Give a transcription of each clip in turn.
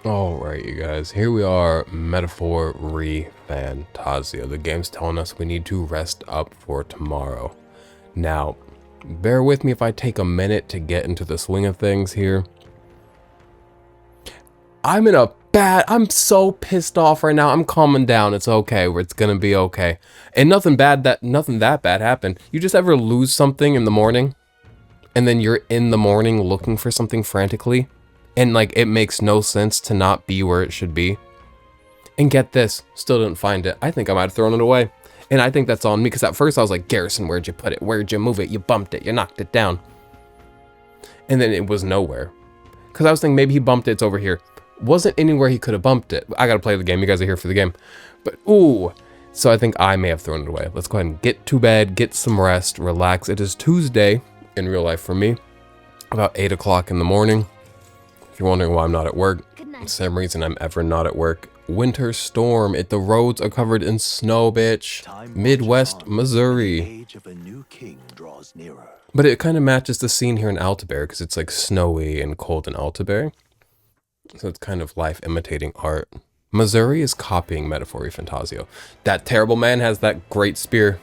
Alright, you guys, here we are, Metaphor ReFantazio. The game's telling us we need to rest up for tomorrow. Now, bear with me if I take a minute to get into the swing of things here. I'm so pissed off right now. I'm calming down. It's okay. It's gonna be okay. And nothing that bad happened. You just ever lose something in the morning? And then you're in the morning looking for something frantically? And like, it makes no sense to not be where it should be. And get this, still didn't find it. I think I might have thrown it away. And I think that's on me, because at first I was like, Garrison, where'd you put it? Where'd you move it? You bumped it, you knocked it down. And then it was nowhere. Because I was thinking maybe he bumped it, it's over here. Wasn't anywhere he could have bumped it. I gotta play the game, you guys are here for the game. But ooh, so I think I may have thrown it away. Let's go ahead and get to bed, get some rest, relax. It is Tuesday in real life for me, about 8 o'clock in the morning. If you're wondering why I'm not at work, the same reason I'm ever not at work. Winter storm. The roads are covered in snow, bitch. Midwest Missouri. But it kind of matches the scene here in Altaberry because it's like snowy and cold in Altaberry. So it's kind of life imitating art. Missouri is copying Metaphor ReFantazio. That terrible man has that great spear.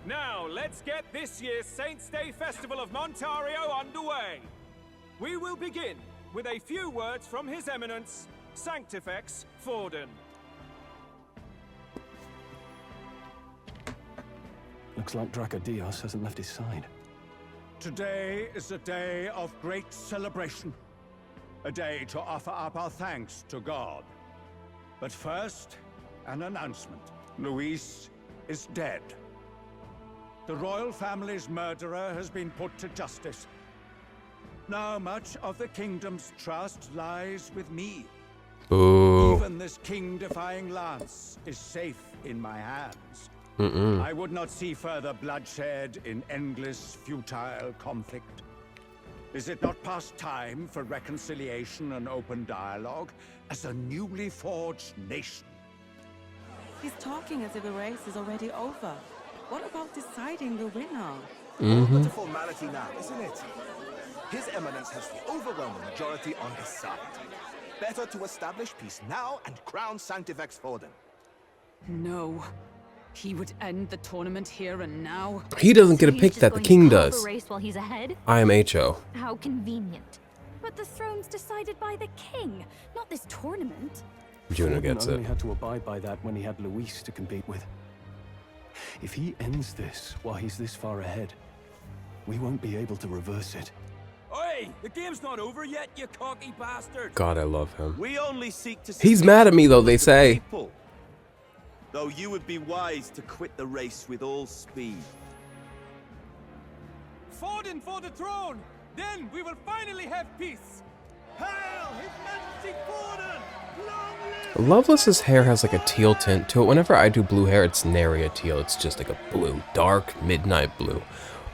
Now let's get this year's Saints' Day Festival of Montario underway. We will begin with a few words from His Eminence, Sanctifex Forden. Looks like Dracodios hasn't left his side. Today is a day of great celebration. A day to offer up our thanks to God. But first, an announcement. Luis is dead. The royal family's murderer has been put to justice. Now much of the kingdom's trust lies with me. Ooh. Even this king-defying lance is safe in my hands. I would not see further bloodshed in endless, futile conflict. Is it not past time for reconciliation and open dialogue as a newly forged nation? He's talking as if the race is already over. What about deciding the winner? All but a formality now, isn't it? His Eminence has the overwhelming majority on his side. Better to establish peace now and crown Sanctifex Forden. No. He would end the tournament here and now. He doesn't get a pick that the king does. The race while he's ahead? I am HO. How convenient. But the throne's decided by the king, not this tournament. Juno Forden gets only it. had to abide by that when he had Luis to compete with. If he ends this while he's this far ahead, we won't be able to reverse it. Oi! The game's not over yet, you cocky bastard! God, I love him. We only seek to He's mad at me though, they say. people. Though you would be wise to quit the race with all speed. Forden for the throne! Then we will finally have peace! Hail His Majesty Forden! Long live! Loveless's hair has like a teal tint to it. Whenever I do blue hair, it's nary a teal. It's just like a blue, dark midnight blue.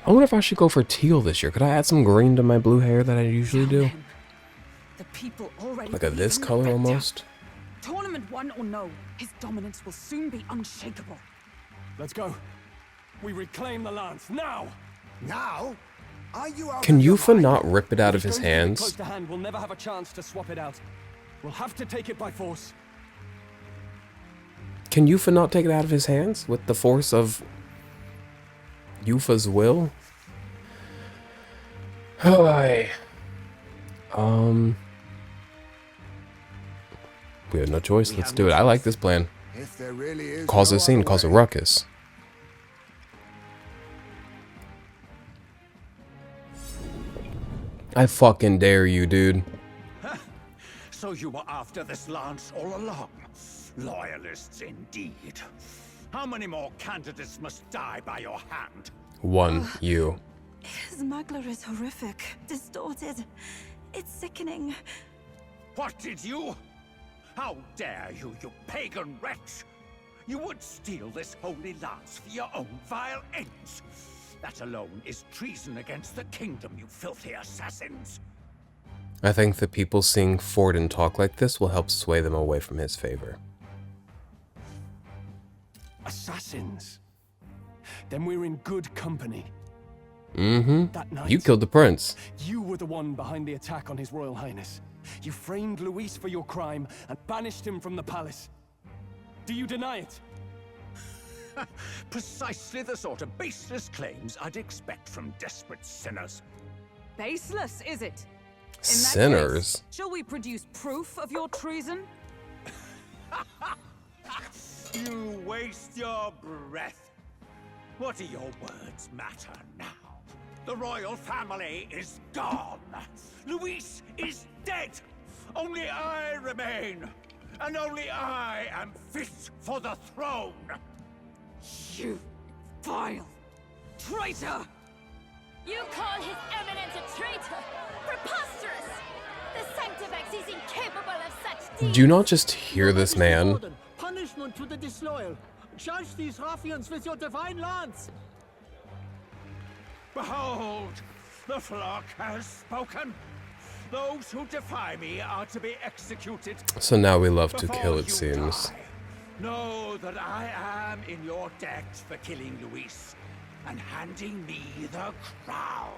I wonder if I should go for teal this year. Could I add some green to my blue hair that I usually do? The people already Like a this believe in color the victor. almost? Tournament won or no, his dominance will soon be unshakable. Let's go. We reclaim the lance now. Now? Are you out Can of your Yufa mind? not rip it out of If his it's going to be hands? close to hand, we'll never have a chance to swap it out. We'll have to take it by force. Can Yufa not take it out of his hands with the force of Yufa's will? Hi. We have no choice. Let's do it. I like this plan. If there really is Cause no a scene, other cause a way. ruckus. I fucking dare you, dude. So you were after this lance all along? Loyalists indeed. How many more candidates must die by your hand? One, you. His smuggler is horrific, distorted. It's sickening. What did you? How dare you, you pagan wretch! You would steal this holy lance for your own vile ends. That alone is treason against the kingdom, you filthy assassins. I think the people seeing Forden talk like this will help sway them away from his favor. Assassins. Then we're in good company. Mm-hmm. That night, You killed the prince. you were the one behind the attack on His Royal Highness. You framed Luis for your crime and banished him from the palace. Do you deny it? Precisely the sort of baseless claims I'd expect from desperate sinners. Baseless, is it? In that Sinners? case, shall we produce proof of your treason? You waste your breath. What do your words matter now? The royal family is gone. Luis is dead. Only I remain. And only I am fit for the throne. You vile traitor! You call His Eminence a traitor? Preposterous! The Sanctifex is incapable of such deeds! Do you not just hear this man? Punishment to the disloyal. Charge these ruffians with your divine lance. Behold, the flock has spoken. Those who defy me are to be executed. So now we love to Before kill, it you seems. die, know that I am in your debt for killing Luis and handing me the crown.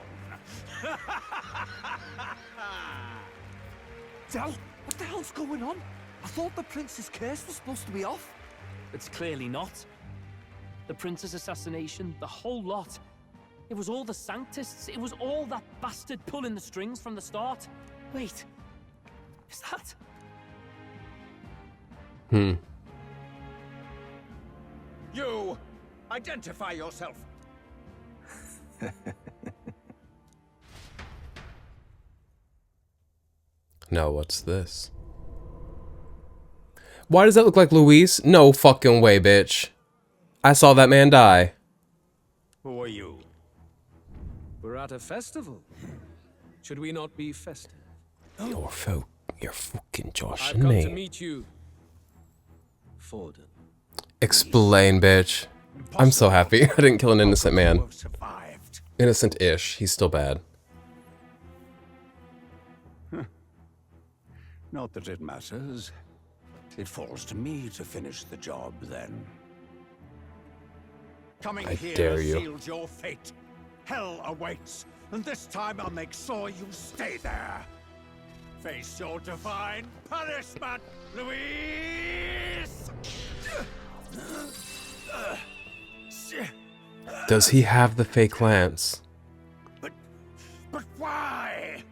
Del, what the hell's going on? I thought the prince's curse was supposed to be off. It's clearly not. The prince's assassination, the whole lot. It was all the Sanctists. It was all that bastard pulling the strings from the start. Wait, is that? You, identify yourself. Now what's this? Why does that look like Luis? No fucking way, bitch. I saw that man die. Who are you? We're at a festival. Should we not be festive? You're fucking I've joshing come to me. meet you, Forden. Explain, bitch. I'm so happy. I didn't kill an innocent man. Who have survived. Innocent-ish. He's still bad. Not that it matters. It falls to me to finish the job, then. Coming I here dare you. sealed your fate. Hell awaits, and this time I'll make sure you stay there. Face your divine punishment, Luis! Does he have the fake lance? But why?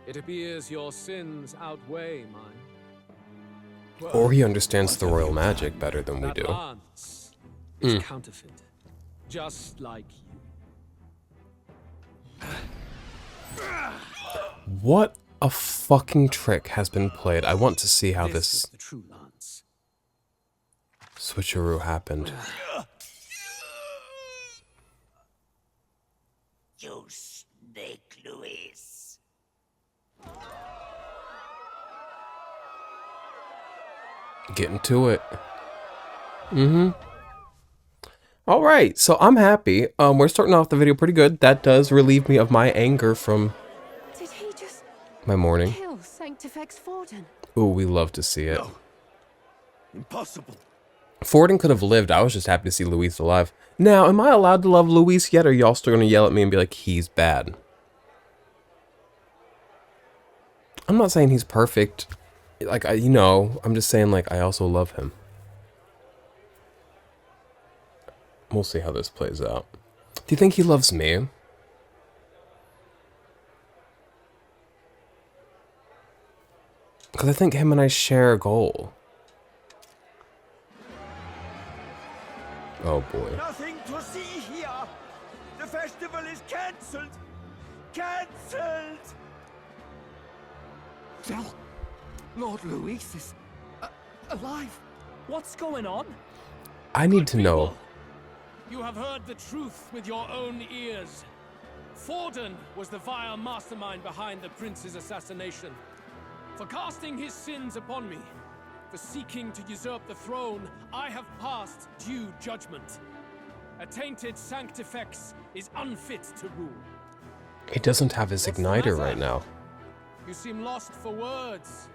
It appears your sins outweigh mine. Or he understands the royal magic better than we That do. lance is counterfeit, just like you. What a fucking trick has been played. I want to see how This this is the true lance. switcheroo happened. You snake, Luis. Getting to it. Alright, so I'm happy. We're starting off the video pretty good. That does relieve me of my anger from Did he just my morning. kill Sanctifex Forden? Ooh, we love to see it. No. Impossible. Forden could have lived. I was just happy to see Luis alive. Now, am I allowed to love Luis yet, or are y'all still gonna yell at me and be like, he's bad? I'm not saying he's perfect. Like, I'm just saying, like, I also love him. We'll see how this plays out. Do you think he loves me? Because I think him and I share a goal. Oh boy. Nothing to see here. The festival is cancelled. Cancelled. Del, Lord Luis is alive. What's going on? I need to know. You have heard the truth with your own ears. Forden was the vile mastermind behind the prince's assassination. For casting his sins upon me, for seeking to usurp the throne, I have passed due judgment. A tainted Sanctifex is unfit to rule. He doesn't have his What's the igniter matter? right now. You seem lost for words.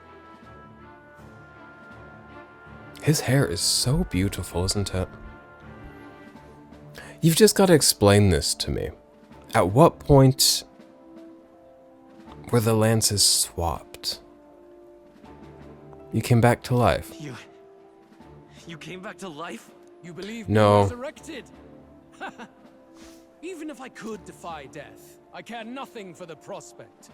His hair is so beautiful, isn't it? You've just got to explain this to me. At what point where the lances swapped. You came back to life. You came back to life? You believe No. me resurrected? Even if I could defy death, I care nothing for the prospect.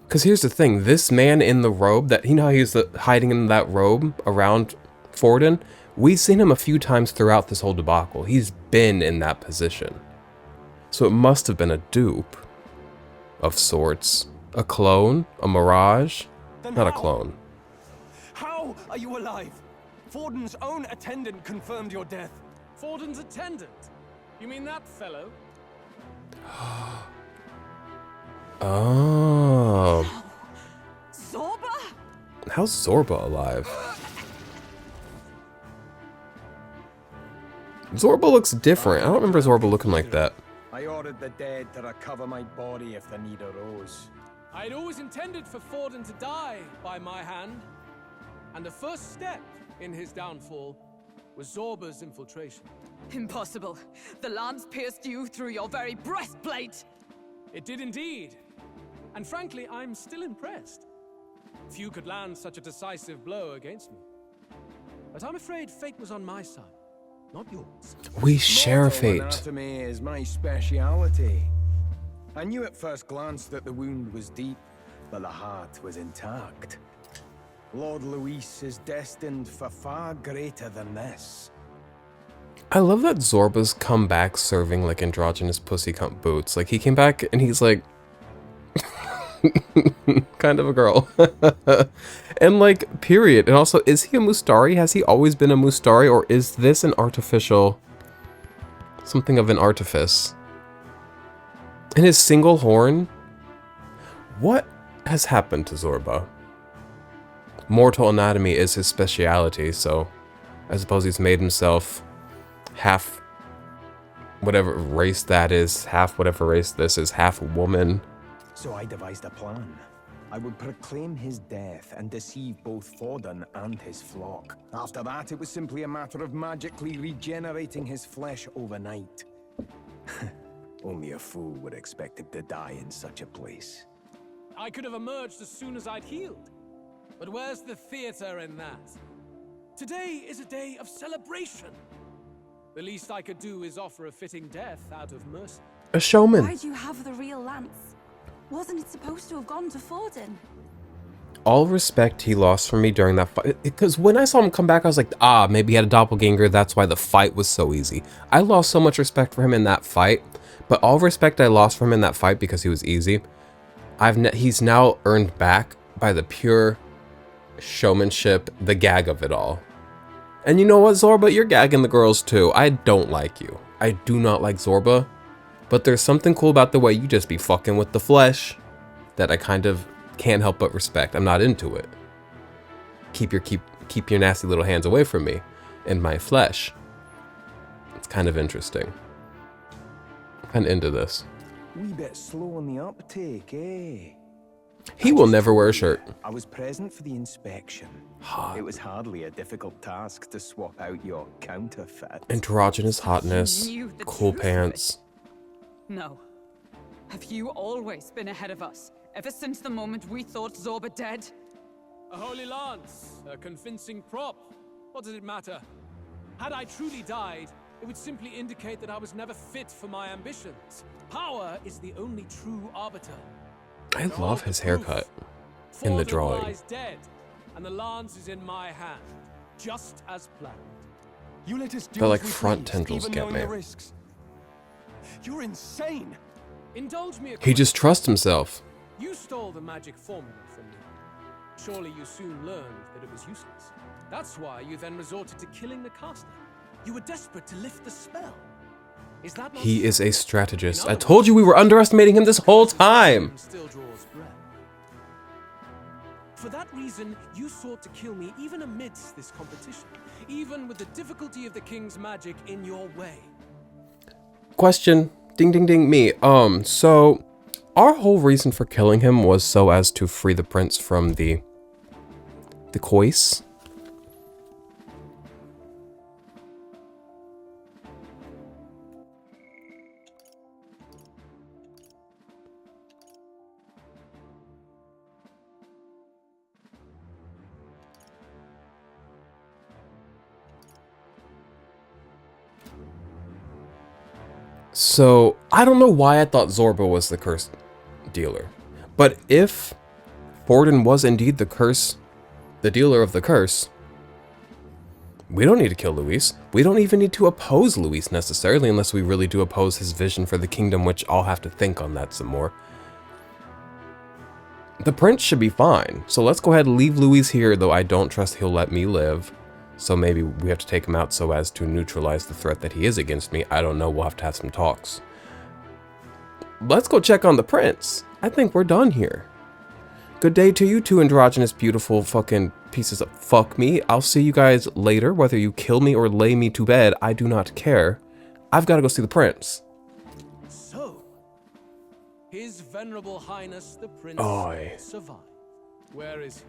Because here's the thing, this man in the robe, that, you know how he's hiding in that robe around Forden? We've seen him a few times throughout this whole debacle. He's been in that position. So it must have been a dupe of sorts. A clone? A mirage? Then Not a how? clone. How are you alive? Forden's own attendant confirmed your death. Forden's attendant? You mean that fellow? Oh. Zorba? How's Zorba alive? Zorba looks different. I don't remember Zorba looking like that. I ordered the dead to recover my body if the need arose. I'd always intended for Forden to die by my hand. And the first step in his downfall was Zorba's infiltration. Impossible. The lance pierced you through your very breastplate. It did indeed. And frankly, I'm still impressed. Few could land such a decisive blow against me. But I'm afraid fate was on my side, not yours. We share a Mortal fate. anatomy is my speciality. I knew at first glance that the wound was deep, but the heart was intact. Lord Luis is destined for far greater than this. I love that Zorba's come back serving like androgynous pussy cunt boots. Like, he came back and he's like kind of a girl. And like, period. And also, is he a Mustari? Has he always been a Mustari, or is this an artificial, something of an artifice? And his single horn? What has happened to Zorba? Mortal anatomy is his speciality, so I suppose he's made himself half whatever race that is, half whatever race this is, half woman. So I devised a plan. I would proclaim his death and deceive both Forden and his flock. After that, it was simply a matter of magically regenerating his flesh overnight. Only a fool would expect him to die in such a place. I could have emerged as soon as I'd healed. But where's the theater in that? Today is a day of celebration. The least I could do is offer a fitting death out of mercy. A showman. Why do you have the real lance? Wasn't it supposed to have gone to Forden? All respect he lost from me during that fight. Because when I saw him come back, I was like, ah, maybe he had a doppelganger. That's why the fight was so easy. I lost so much respect for him in that fight. But all respect I lost from him in that fight because he was easy, he's now earned back by the pure showmanship, the gag of it all. And you know what, Zorba? You're gagging the girls too. I don't like you. I do not like Zorba. But there's something cool about the way you just be fucking with the flesh that I kind of can't help but respect. I'm not into it. Keep your nasty little hands away from me and my flesh. It's kind of interesting. I'm kind of into this. Wee bit slow on the uptake, eh? He will never wear a shirt. I was present for the inspection. Hot. It was hardly a difficult task to swap out your counterfeit. Androgynous hotness, You knew the cool truth of pants. No. Have you always been ahead of us? Ever since the moment we thought Zorba dead? A holy lance, a convincing prop. What does it matter? Had I truly died, it would simply indicate that I was never fit for my ambitions. Power is the only true arbiter. I love his haircut in the Forden drawing. lies dead, and the lance is in my hand, just as planned. You let us do But like as we front pleased, tendrils even get knowing me. the risks. You're insane. Indulge me a He quick. just trusts himself. You stole the magic formula from me. Surely you soon learned that it was useless. That's why you then resorted to killing the caster. You were desperate to lift the spell. Is that not He so? is a strategist. In I other told you we were underestimating him this whole time. Still draws breath. For that reason, you sought to kill me even amidst this competition, even with the difficulty of the king's magic in your way. Question. Ding ding ding me. So our whole reason for killing him was so as to free the prince from the cois. So, I don't know why I thought Zorba was the curse dealer. But if Forden was indeed the dealer of the curse, we don't need to kill Luis. We don't even need to oppose Luis necessarily, unless we really do oppose his vision for the kingdom, which I'll have to think on that some more. The prince should be fine. So let's go ahead and leave Luis here, though I don't trust he'll let me live. So maybe we have to take him out so as to neutralize the threat that he is against me. I don't know. We'll have to have some talks. Let's go check on the prince. I think we're done here. Good day to you two androgynous, beautiful fucking pieces of fuck me. I'll see you guys later. Whether you kill me or lay me to bed, I do not care. I've got to go see the prince. So, His Venerable Highness the Prince survived. Where is he?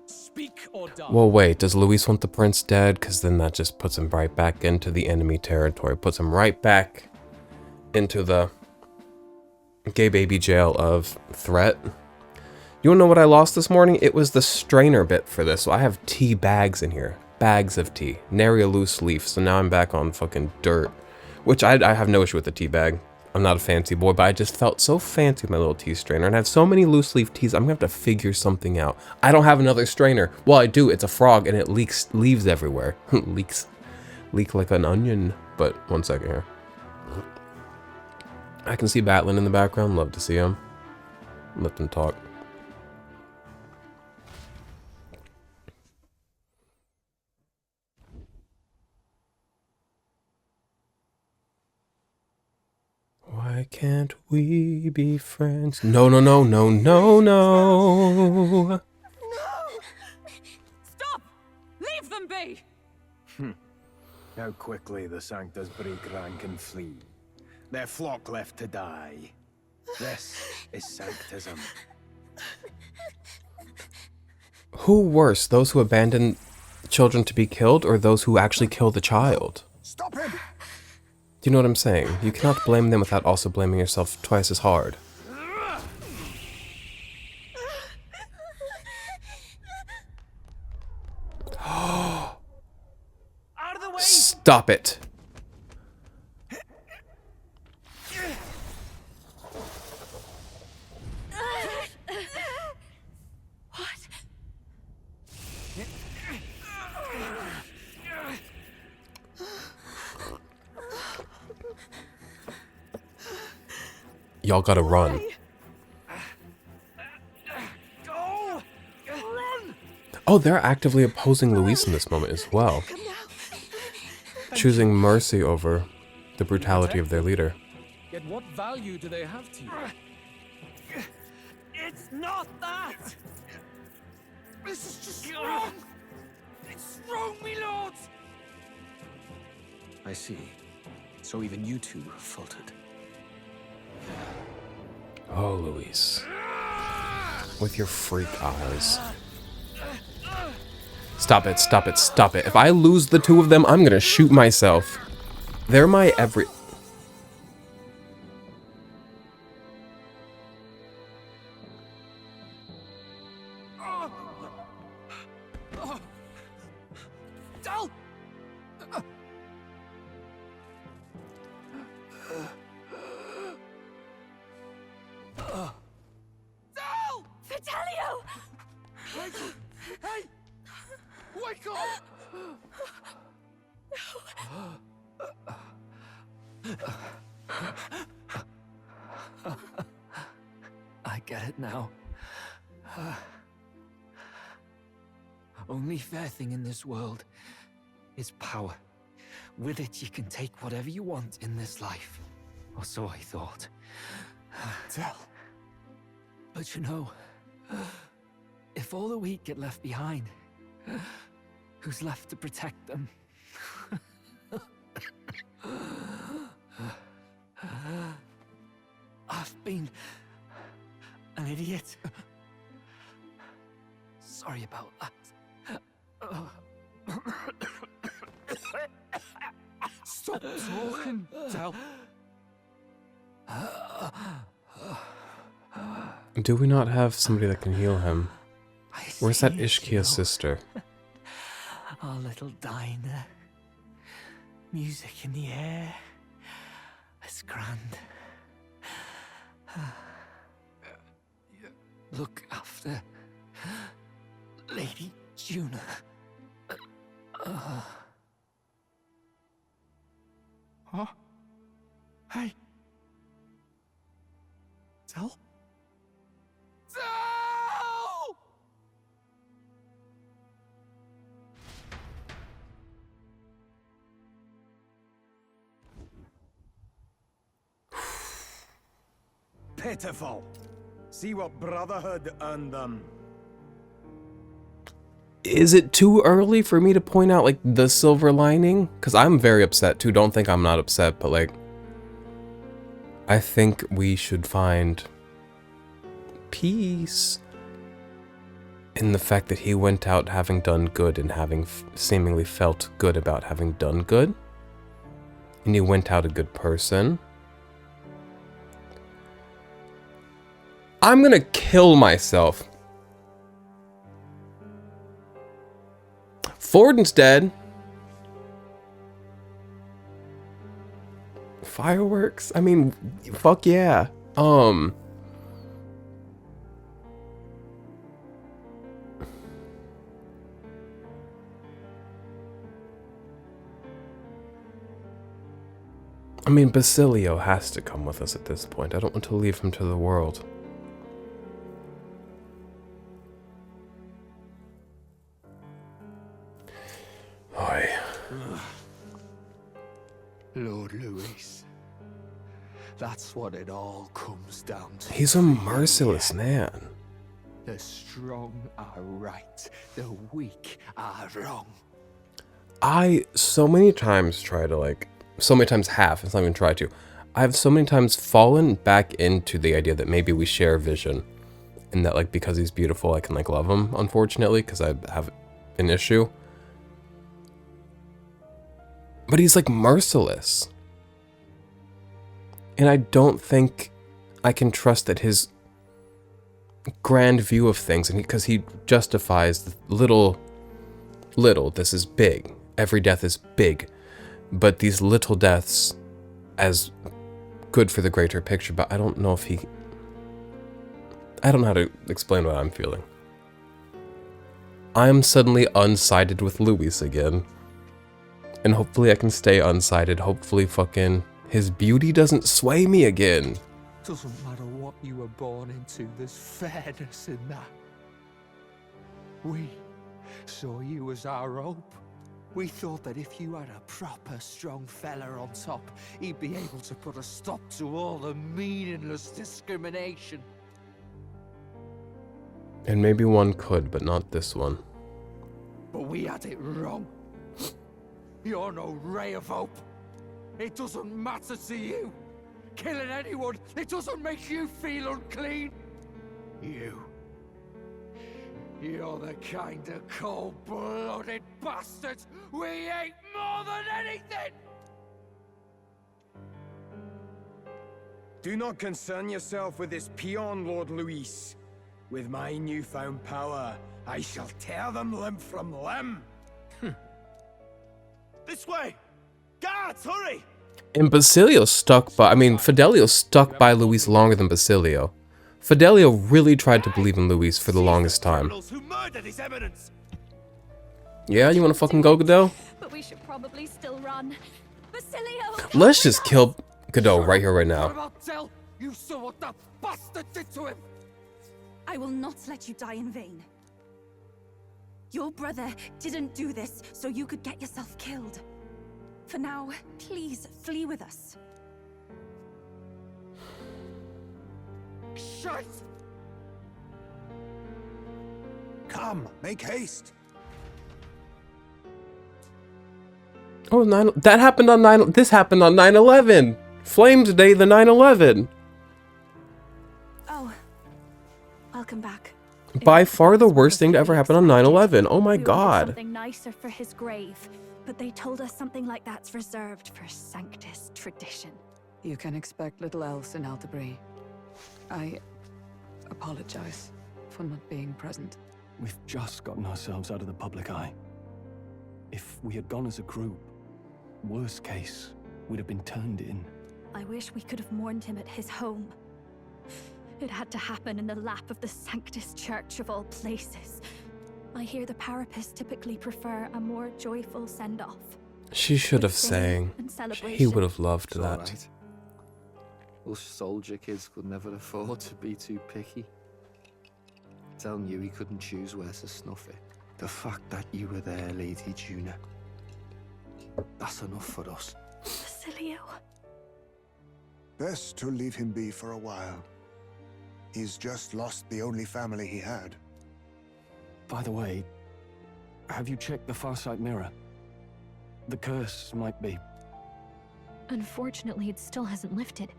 Speak or die. Well, wait, does Luis want the prince dead? Because then that just puts him right back into the enemy territory. Puts him right back into the gay baby jail of threat. You wanna know what I lost this morning? It was the strainer bit for this. So I have tea bags in here. Bags of tea. Nary a loose leaf. So now I'm back on fucking dirt. Which I have no issue with the tea bag. I'm not a fancy boy, but I just felt so fancy with my little tea strainer. And I have so many loose leaf teas, I'm gonna have to figure something out. I don't have another strainer. Well, I do, it's a frog and it leaks leaves everywhere. Leak like an onion. But one second here. I can see Batlin in the background, love to see him. Let them talk. Why can't we be friends? No, no, no, no, no, no. Stop! Leave them be! How quickly the Sanctus break rank and flee. Their flock left to die. This is Sanctism. Who worse, those who abandon children to be killed or those who actually kill the child? Stop him! Do you know what I'm saying? You cannot blame them without also blaming yourself twice as hard. Out of the way! Stop it! Y'all gotta run. Oh, they're actively opposing Luis in this moment as well. Choosing mercy over the brutality of their leader. Yet what value do they have to you? It's not that! This is just wrong! It's wrong, me lords! I see. So even you two faltered. Oh, Luis. With your freak eyes. Stop it, stop it, stop it. If I lose the two of them, I'm gonna shoot myself. They're my every... Vitalio! Hey! Wake up! I get it now. Only fair thing in this world is power. With it, you can take whatever you want in this life. Or so I thought. Tell. But you know, if all the weak get left behind, who's left to protect them? I've been an idiot. Sorry about that. Stop talking, Tell. Do we not have somebody that can heal him? Where's that Ishkia's sister? Our little diner. Music in the air. It's grand. Look after Lady Juna. Huh? Hey. Tell? Tell! Pitiful. See what Brotherhood earned them. Is it too early for me to point out, like, the silver lining? Because I'm very upset, too. Don't think I'm not upset, but, like, I think we should find peace in the fact that he went out having done good and having seemingly felt good about having done good. And he went out a good person. I'm gonna kill myself. Forden's dead. Fireworks? I mean, fuck yeah. I mean, Basilio has to come with us at this point. I don't want to leave him to the world. Oi. Lord Louis. That's what it all comes down to. He's a merciless man. The strong are right. The weak are wrong. I so many times try to, like, so many times have, it's not even try to. I've so many times fallen back into the idea that maybe we share a vision. And that, like, because he's beautiful, I can, like, love him, unfortunately, because I have an issue. But he's, like, merciless. And I don't think I can trust that his grand view of things, and because he justifies the little, this is big. Every death is big. But these little deaths as good for the greater picture, but I don't know if he... I don't know how to explain what I'm feeling. I'm suddenly unsided with Louis again. And hopefully I can stay unsided. Hopefully fucking his beauty doesn't sway me again. Doesn't matter what you were born into, there's fairness in that. We saw you as our hope. We thought that if you had a proper strong fella on top, he'd be able to put a stop to all the meaningless discrimination. And maybe one could, but not this one. But we had it wrong. You're no ray of hope. It doesn't matter to you. Killing anyone, it doesn't make you feel unclean. You're the kind of cold-blooded bastards we hate more than anything! Do not concern yourself with this peon, Lord Louis. With my newfound power, I shall tear them limb from limb. This way! Guards, hurry! And Basilio stuck by... I mean, Fidelio stuck by Luis longer than Basilio. Fidelio really tried to believe in Luis for the longest time. Who murdered His Eminence? Yeah, you wanna fucking go, Godot? But we should probably still run. Basilio! Let's just kill Godot right here, right What now. about Del? You saw what that bastard did to him! I will not let you die in vain. Your brother didn't do this so you could get yourself killed. For now, please flee with us. Shite! Come, make haste. Oh, that happened on this happened on 9/11. Flames Day, the 9/11. Oh, welcome back. By far the worst thing to ever happen on 9/11. Oh my We wanted god. Something nicer for his grave, but they told us something like that's reserved for Sanctus tradition. You can expect little else in Altabri. I apologize for not being present. We've just gotten ourselves out of the public eye. If we had gone as a group, worst case, we'd have been turned in. I wish we could have mourned him at his home. It had to happen in the lap of the Sanctus Church of all places. I hear the Parapists typically prefer a more joyful send-off. She should have sang. He would have loved It's that. alright. Us soldier kids could never afford to be too picky. Telling you he couldn't choose where to snuff it. The fact that you were there, Lady Juna, that's enough for us. Basilio. Best to leave him be for a while. He's just lost the only family he had. By the way, have you checked the Farsight mirror? The curse might be... Unfortunately, it still hasn't lifted.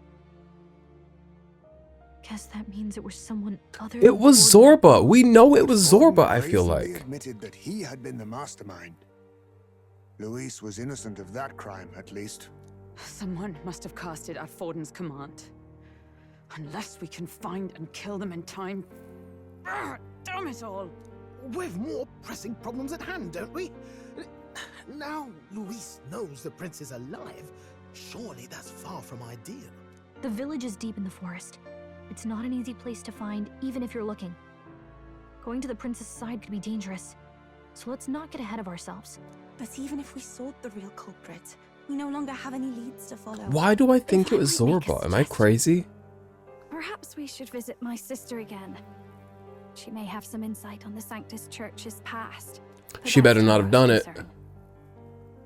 Guess that means it was someone other It was Zorba. We know it was Zorba, I feel brazenly like. admitted that he had been the mastermind. Luis was innocent of that crime, at least. Someone must have cast it at Forden's command. Unless we can find and kill them in time. Damn it all! We've more pressing problems at hand, don't we? Now Luis knows the prince is alive. Surely that's far from ideal. The village is deep in the forest. It's not an easy place to find, even if you're looking. Going to the prince's side could be dangerous, so let's not get ahead of ourselves. But even if we sought the real culprit, we no longer have any leads to follow. Why do I think it was Zorba? Am I crazy? Perhaps we should visit my sister again. She may have some insight on the Sanctus Church's past. But She better that's not our have done it. concern.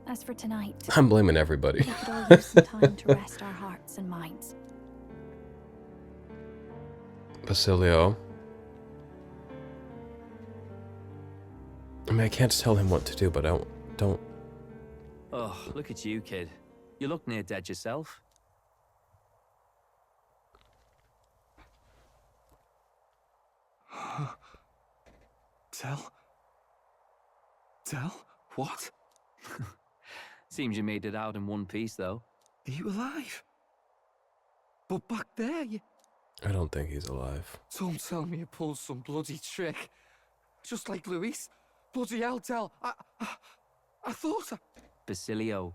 As for tonight, I'm blaming everybody. we could all use some time to rest our hearts and minds. Basilio. I mean, I can't tell him what to do, but I don't. Oh, look at you, kid. You look near dead yourself. Tell? What? Seems you made it out in one piece, though. Are you alive? But back there, you... I don't think he's alive. Don't tell me you pulled some bloody trick. Just like Luis. Bloody hell, Tell. I thought Basilio,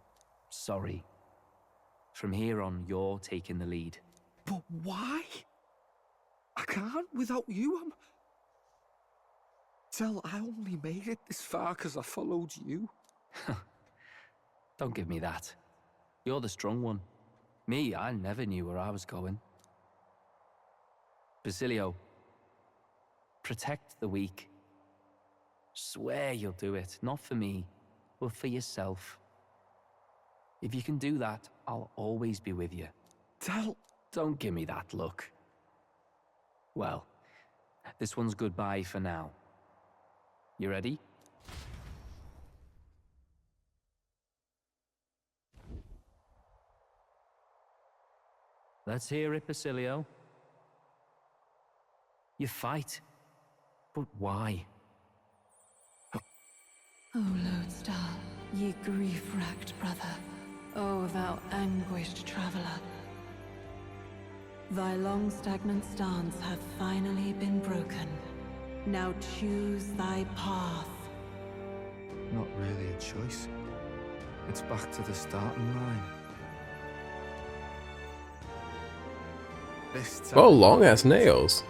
sorry. From here on, you're taking the lead. But why? I can't without you. Tell, I only made it this far because I followed you. Don't give me that. You're the strong one. Me, I never knew where I was going. Basilio, protect the weak. Swear you'll do it, not for me, but for yourself. If you can do that, I'll always be with you. Tell... Don't give me that look. Well, this one's goodbye for now. You ready? Let's hear it, Basilio. You fight, but why? O Lodestar, ye grief-racked brother, O thou anguished traveler. Thy long stagnant stance hath finally been broken. Now choose thy path. Not really a choice. It's back to the starting line. This time, Oh, long ass nails.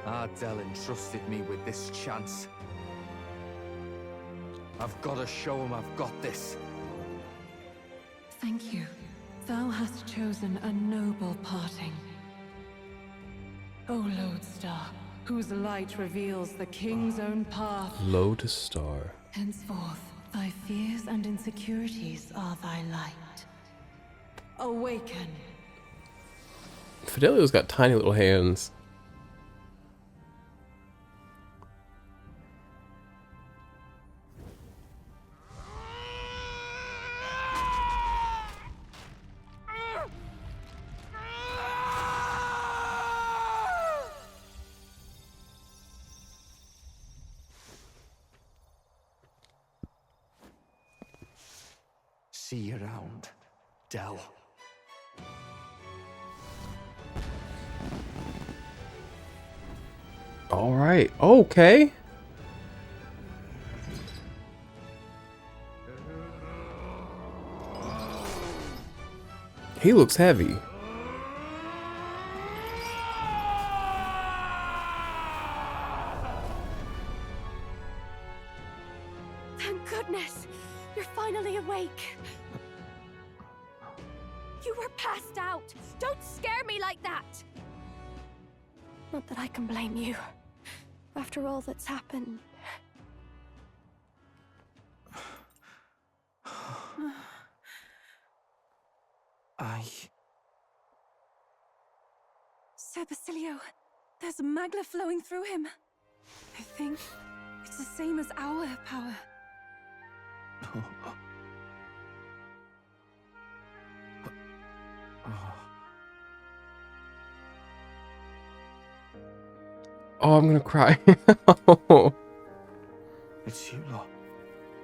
Ardell entrusted me with this chance. I've got to show him I've got this. Thank you. Thou hast chosen a noble parting. O Lodestar, whose light reveals the king's own path. Lodestar. Henceforth, thy fears and insecurities are thy light. Awaken. Fidelio's got tiny little hands. See you around, Dell. All right. Okay. He looks heavy. Thank goodness! You're finally awake! You were passed out! Don't scare me like that! Not that I can blame you. After all that's happened. Sir Basilio, there's magla flowing through him. I think it's the same as our power. Oh, I'm gonna cry. It's you lot.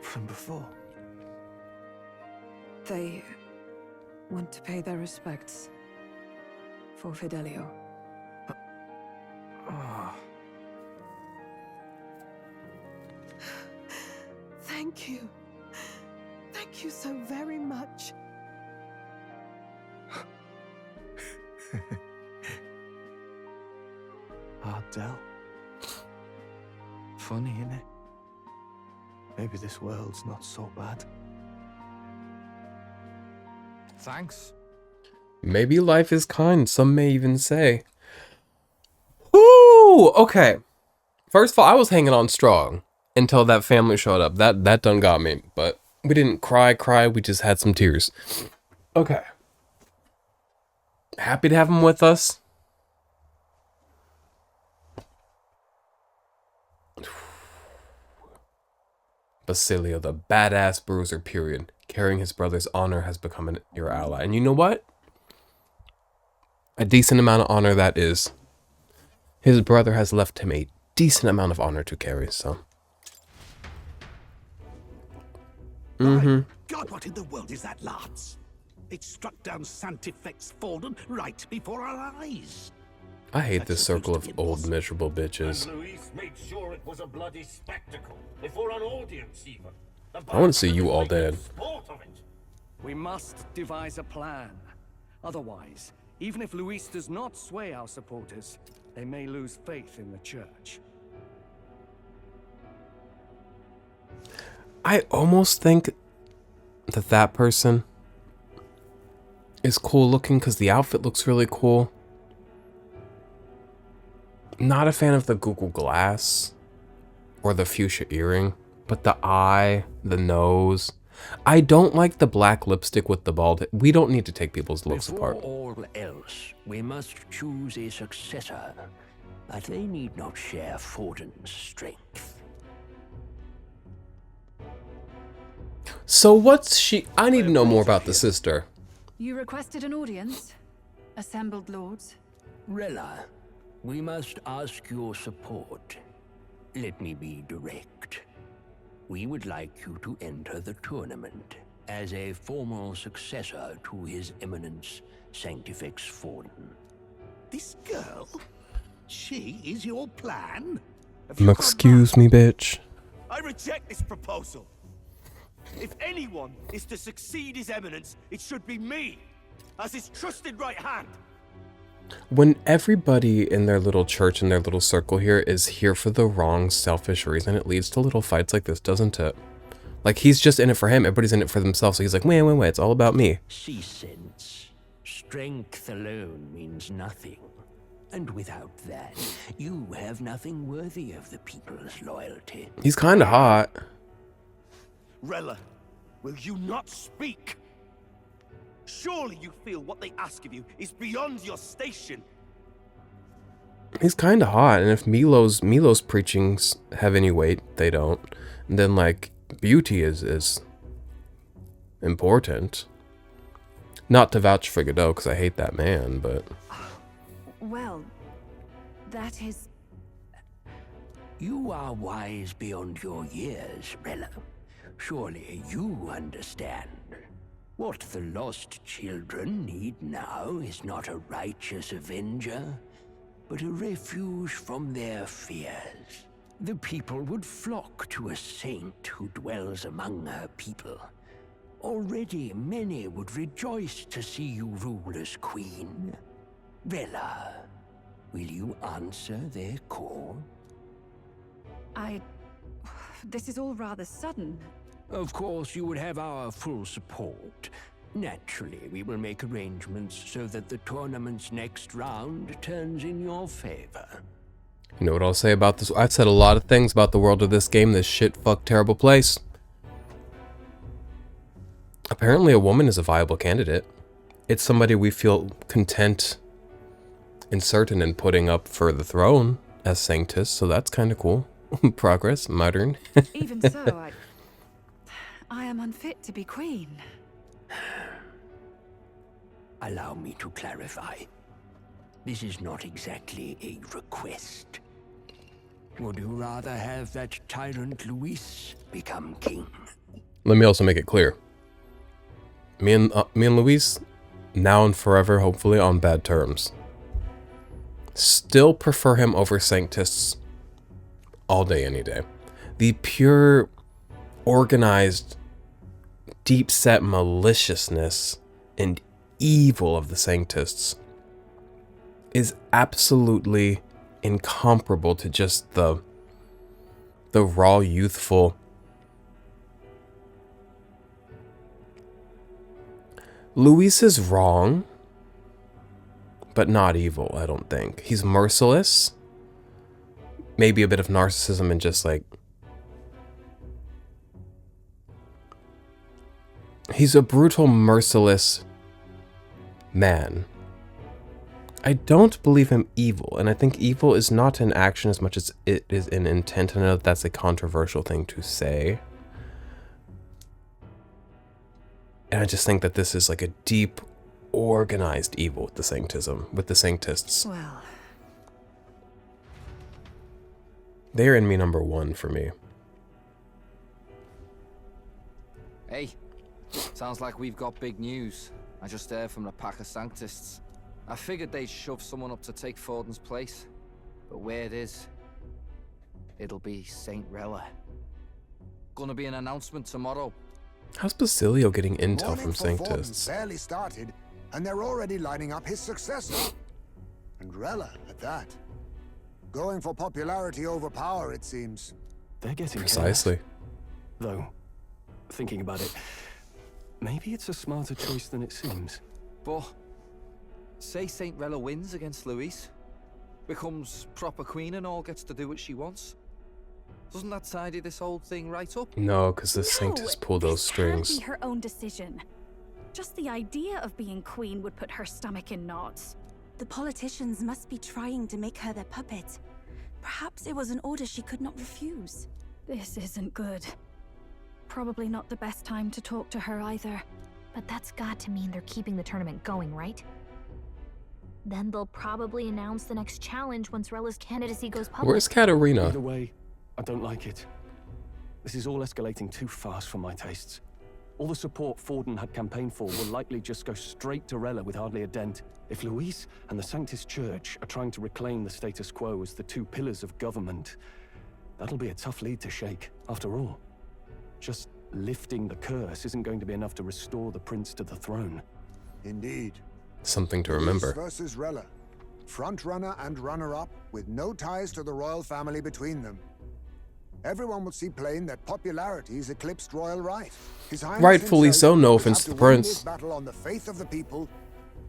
From before. They want to pay their respects for Fidelio. Thank you. Thank you so very much. Ardell. Funny, innit? Maybe this world's not so bad. Thanks. Maybe life is kind, some may even say. Woo! Okay. First of all, I was hanging on strong until that family showed up. That done got me. But we didn't cry, we just had some tears. Okay. Happy to have him with us. Basilio, the badass bruiser, period. Carrying his brother's honor has become your ally. And you know what? A decent amount of honor that is. His brother has left him a decent amount of honor to carry, so. God, what in the world is that, lads? It struck down Santifex Forden right before our eyes. I hate this circle of old miserable bitches. And Luis made sure it was a bloody spectacle before an audience even. I want to see you all dead. We must devise a plan. Otherwise, even if Luis does not sway our supporters, they may lose faith in the church. I almost think that person is cool looking because the outfit looks really cool. Not a fan of the Google Glass or the fuchsia earring, but the eye, the nose. I don't like the black lipstick with the bald. We don't need to take people's looks apart. Before all else, we must choose a successor, but they need not share Forden's strength. So what's she? I need to know more about the sister. You requested an audience? Assembled lords? Rella, we must ask your support. Let me be direct. We would like you to enter the tournament as a formal successor to His Eminence Sanctifex Forden. This girl? She is your plan? Excuse me, bitch. I reject this proposal. If anyone is to succeed His Eminence, it should be me, as his trusted right hand. When everybody in their little church and their little circle here is here for the wrong selfish reason, it leads to little fights like this, doesn't it? Like, he's just in it for him, everybody's in it for themselves, so he's like, wait, it's all about me. She sense. Strength alone means nothing. And without that, you have nothing worthy of the people's loyalty. He's kinda hot. Rella, will you not speak? Surely you feel what they ask of you is beyond your station. He's kinda hot, and if Milo's preachings have any weight, they don't. And then, like, beauty is important. Not to vouch for Godot, because I hate that man, but... Well, that is... You are wise beyond your years, Rella. Surely you understand. What the lost children need now is not a righteous avenger, but a refuge from their fears. The people would flock to a saint who dwells among her people. Already many would rejoice to see you rule as queen. Rella, will you answer their call? This is all rather sudden. Of course, you would have our full support. Naturally, we will make arrangements so that the tournament's next round turns in your favor. You know what I'll say about this? I've said a lot of things about the world of this game, this shit fuck terrible place. Apparently a woman is a viable candidate. It's somebody we feel content and certain in putting up for the throne as Sanctus, so that's kind of cool. Progress, modern. Even so, I am unfit to be queen. Allow me to clarify. This is not exactly a request. Would you rather have that tyrant Luis become king? Let me also make it clear. Me and Luis, now and forever, hopefully, on bad terms. Still prefer him over Sanctus all day, any day. The pure, organized, deep-set maliciousness and evil of the Sanctists is absolutely incomparable to just the raw, youthful. Luis is wrong, but not evil, I don't think. He's merciless. Maybe a bit of narcissism and just like... He's a brutal, merciless man. I don't believe him evil, and I think evil is not an action as much as it is an intent. I know that's a controversial thing to say. And I just think that this is like a deep, organized evil with the Sanctism, with the Sanctists. Well, They're enemy number one for me. Hey, sounds like we've got big news. I just heard from the pack of Sanctists. I figured they'd shove someone up to take Forden's place, but where it is, it'll be Saint Rella. Gonna be an announcement tomorrow. How's Basilio getting intel Morning from for Forden Sanctists? barely started, and they're already lining up his successor. And Rella at that. Going for popularity over power, it seems. They're getting Precisely. chaos. Though, thinking about it, maybe it's a smarter choice than it seems. But say Saint Rella wins against Luis, becomes proper queen and all, gets to do what she wants. Doesn't that tidy this whole thing right up? No, because the Sanctists pull those strings. Can't be her own decision. Just the idea of being queen would put her stomach in knots. The politicians must be trying to make her their puppet. Perhaps it was an order she could not refuse. This isn't good. Probably not the best time to talk to her either. But that's got to mean they're keeping the tournament going, right? Then they'll probably announce the next challenge once Rella's candidacy goes public. Where's Katarina? Either way, I don't like it. This is all escalating too fast for my tastes. All the support Forden had campaigned for will likely just go straight to Rella with hardly a dent. If Luis and the Sanctus Church are trying to reclaim the status quo as the two pillars of government, that'll be a tough lead to shake. After all, just lifting the curse isn't going to be enough to restore the prince to the throne. Indeed. Something to remember. Luis versus Rella. Front runner and runner-up with no ties to the royal family between them. Everyone will see plain that popularity's eclipsed royal right. His Highness Rightfully himself so, no will offense have to the win prince. this battle on the faith of the people,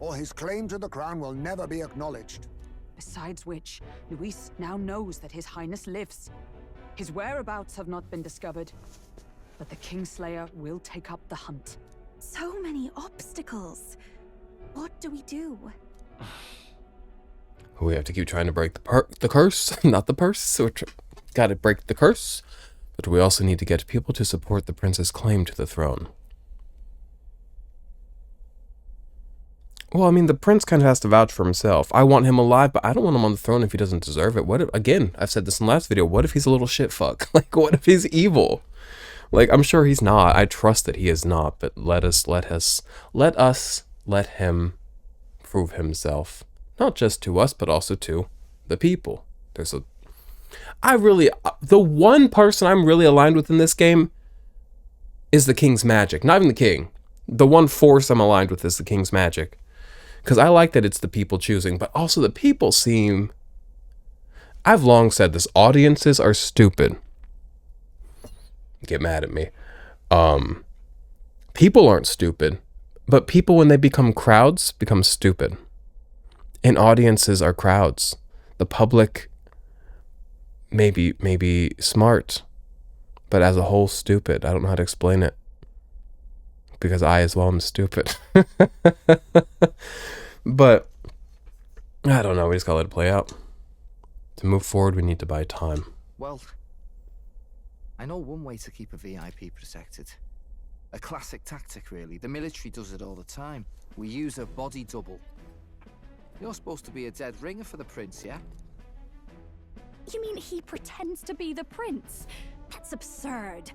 or his claim to the crown will never be acknowledged. Besides which, Luis now knows that His Highness lives. His whereabouts have not been discovered, but the Kingslayer will take up the hunt. So many obstacles. What do we do? We have to keep trying to break the curse, not the purse. So gotta break the curse, but we also need to get people to support the prince's claim to the throne. Well, I mean, the prince kind of has to vouch for himself. I want him alive, but I don't want him on the throne if he doesn't deserve it. What if, again, I've said this in the last video, what if he's a little shit fuck? Like, what if he's evil? Like, I'm sure he's not. I trust that he is not, but let him prove himself. Not just to us, but also to the people. The one person I'm really aligned with in this game is the king's magic. Not even the king. The one force I'm aligned with is the king's magic. Because I like that it's the people choosing, but also the people seem... I've long said this, audiences are stupid. get mad at me. People aren't stupid, but people, when they become crowds, become stupid. And audiences are crowds. The public may be smart, but as a whole stupid. I don't know how to explain it, because I as well am stupid. But I don't know, we just gotta let it play out. To move forward, we need to buy time. Well, I know one way to keep a VIP protected. A classic tactic, really. The military does it all the time. We use a body double. You're supposed to be a dead ringer for the prince, yeah? You mean he pretends to be the prince? That's absurd.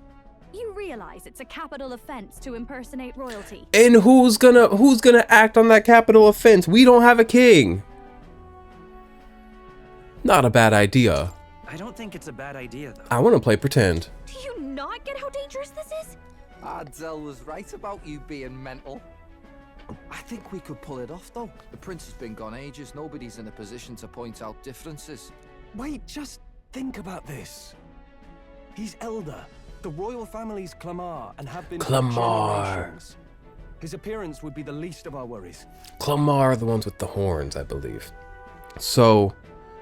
You realize it's a capital offense to impersonate royalty. And who's gonna act on that capital offense? We don't have a king. Not a bad idea. I don't think it's a bad idea, though. I want to play pretend. Do you not get how dangerous this is? Adzel was right about you being mental. I think we could pull it off, though. The prince has been gone ages. Nobody's in a position to point out differences. Wait, just think about this. He's elder. The royal family's Clamar and have been for Clamar. generations. His appearance would be the least of our worries. Clamar are the ones with the horns, I believe. So,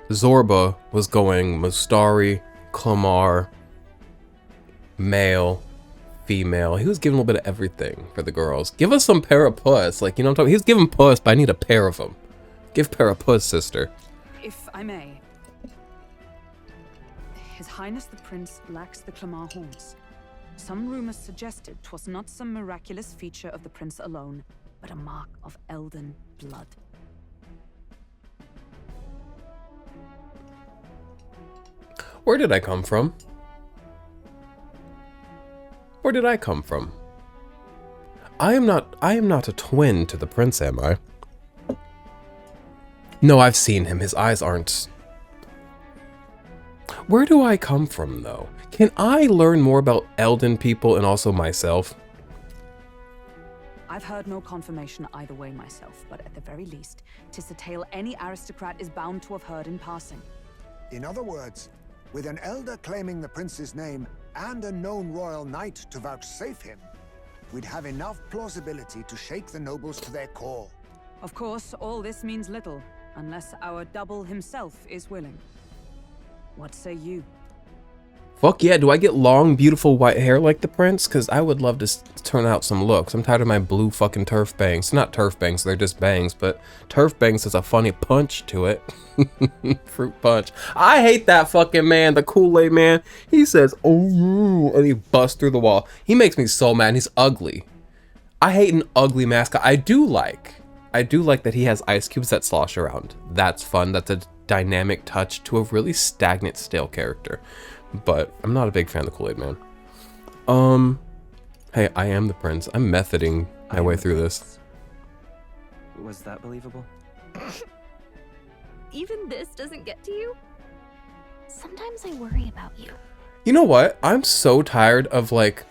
Zorba was going Mustari, Clamar, male, female. He was giving a little bit of everything for the girls. Give us some Parapuss. Like, you know what I'm talking? He's giving puss, but I need a pair of them. Give Parapuss, sister. If I may. His Highness the Prince lacks the Clamar horns. Some rumors suggested 'twas not some miraculous feature of the prince alone, but a mark of Elden blood. Where did I come from? Where did I come from? I am not a twin to the prince, am I? No, I've seen him. His eyes aren't... Where do I come from, though? Can I learn more about Elden people and also myself? I've heard no confirmation either way myself, but at the very least, 'tis a tale any aristocrat is bound to have heard in passing. In other words, with an elder claiming the prince's name and a known royal knight to vouchsafe him, we'd have enough plausibility to shake the nobles to their core. Of course, all this means little, unless our double himself is willing. What say you? Fuck yeah, do I get long, beautiful white hair like the prince? Because I would love to turn out some looks. I'm tired of my blue fucking turf bangs. Not turf bangs, they're just bangs, but turf bangs has a funny punch to it. Fruit punch. I hate that fucking man, the Kool-Aid man. He says, oh, and he busts through the wall. He makes me so mad. He's ugly. I hate an ugly mascot. I do like that he has ice cubes that slosh around. That's fun. That's a dynamic touch to a really stagnant, stale character. But I'm not a big fan of the Kool-Aid man. Hey, I am the prince. I'm methoding my way through this. Was that believable? Even this doesn't get to you? Sometimes I worry about you. You know what? I'm so tired of, like,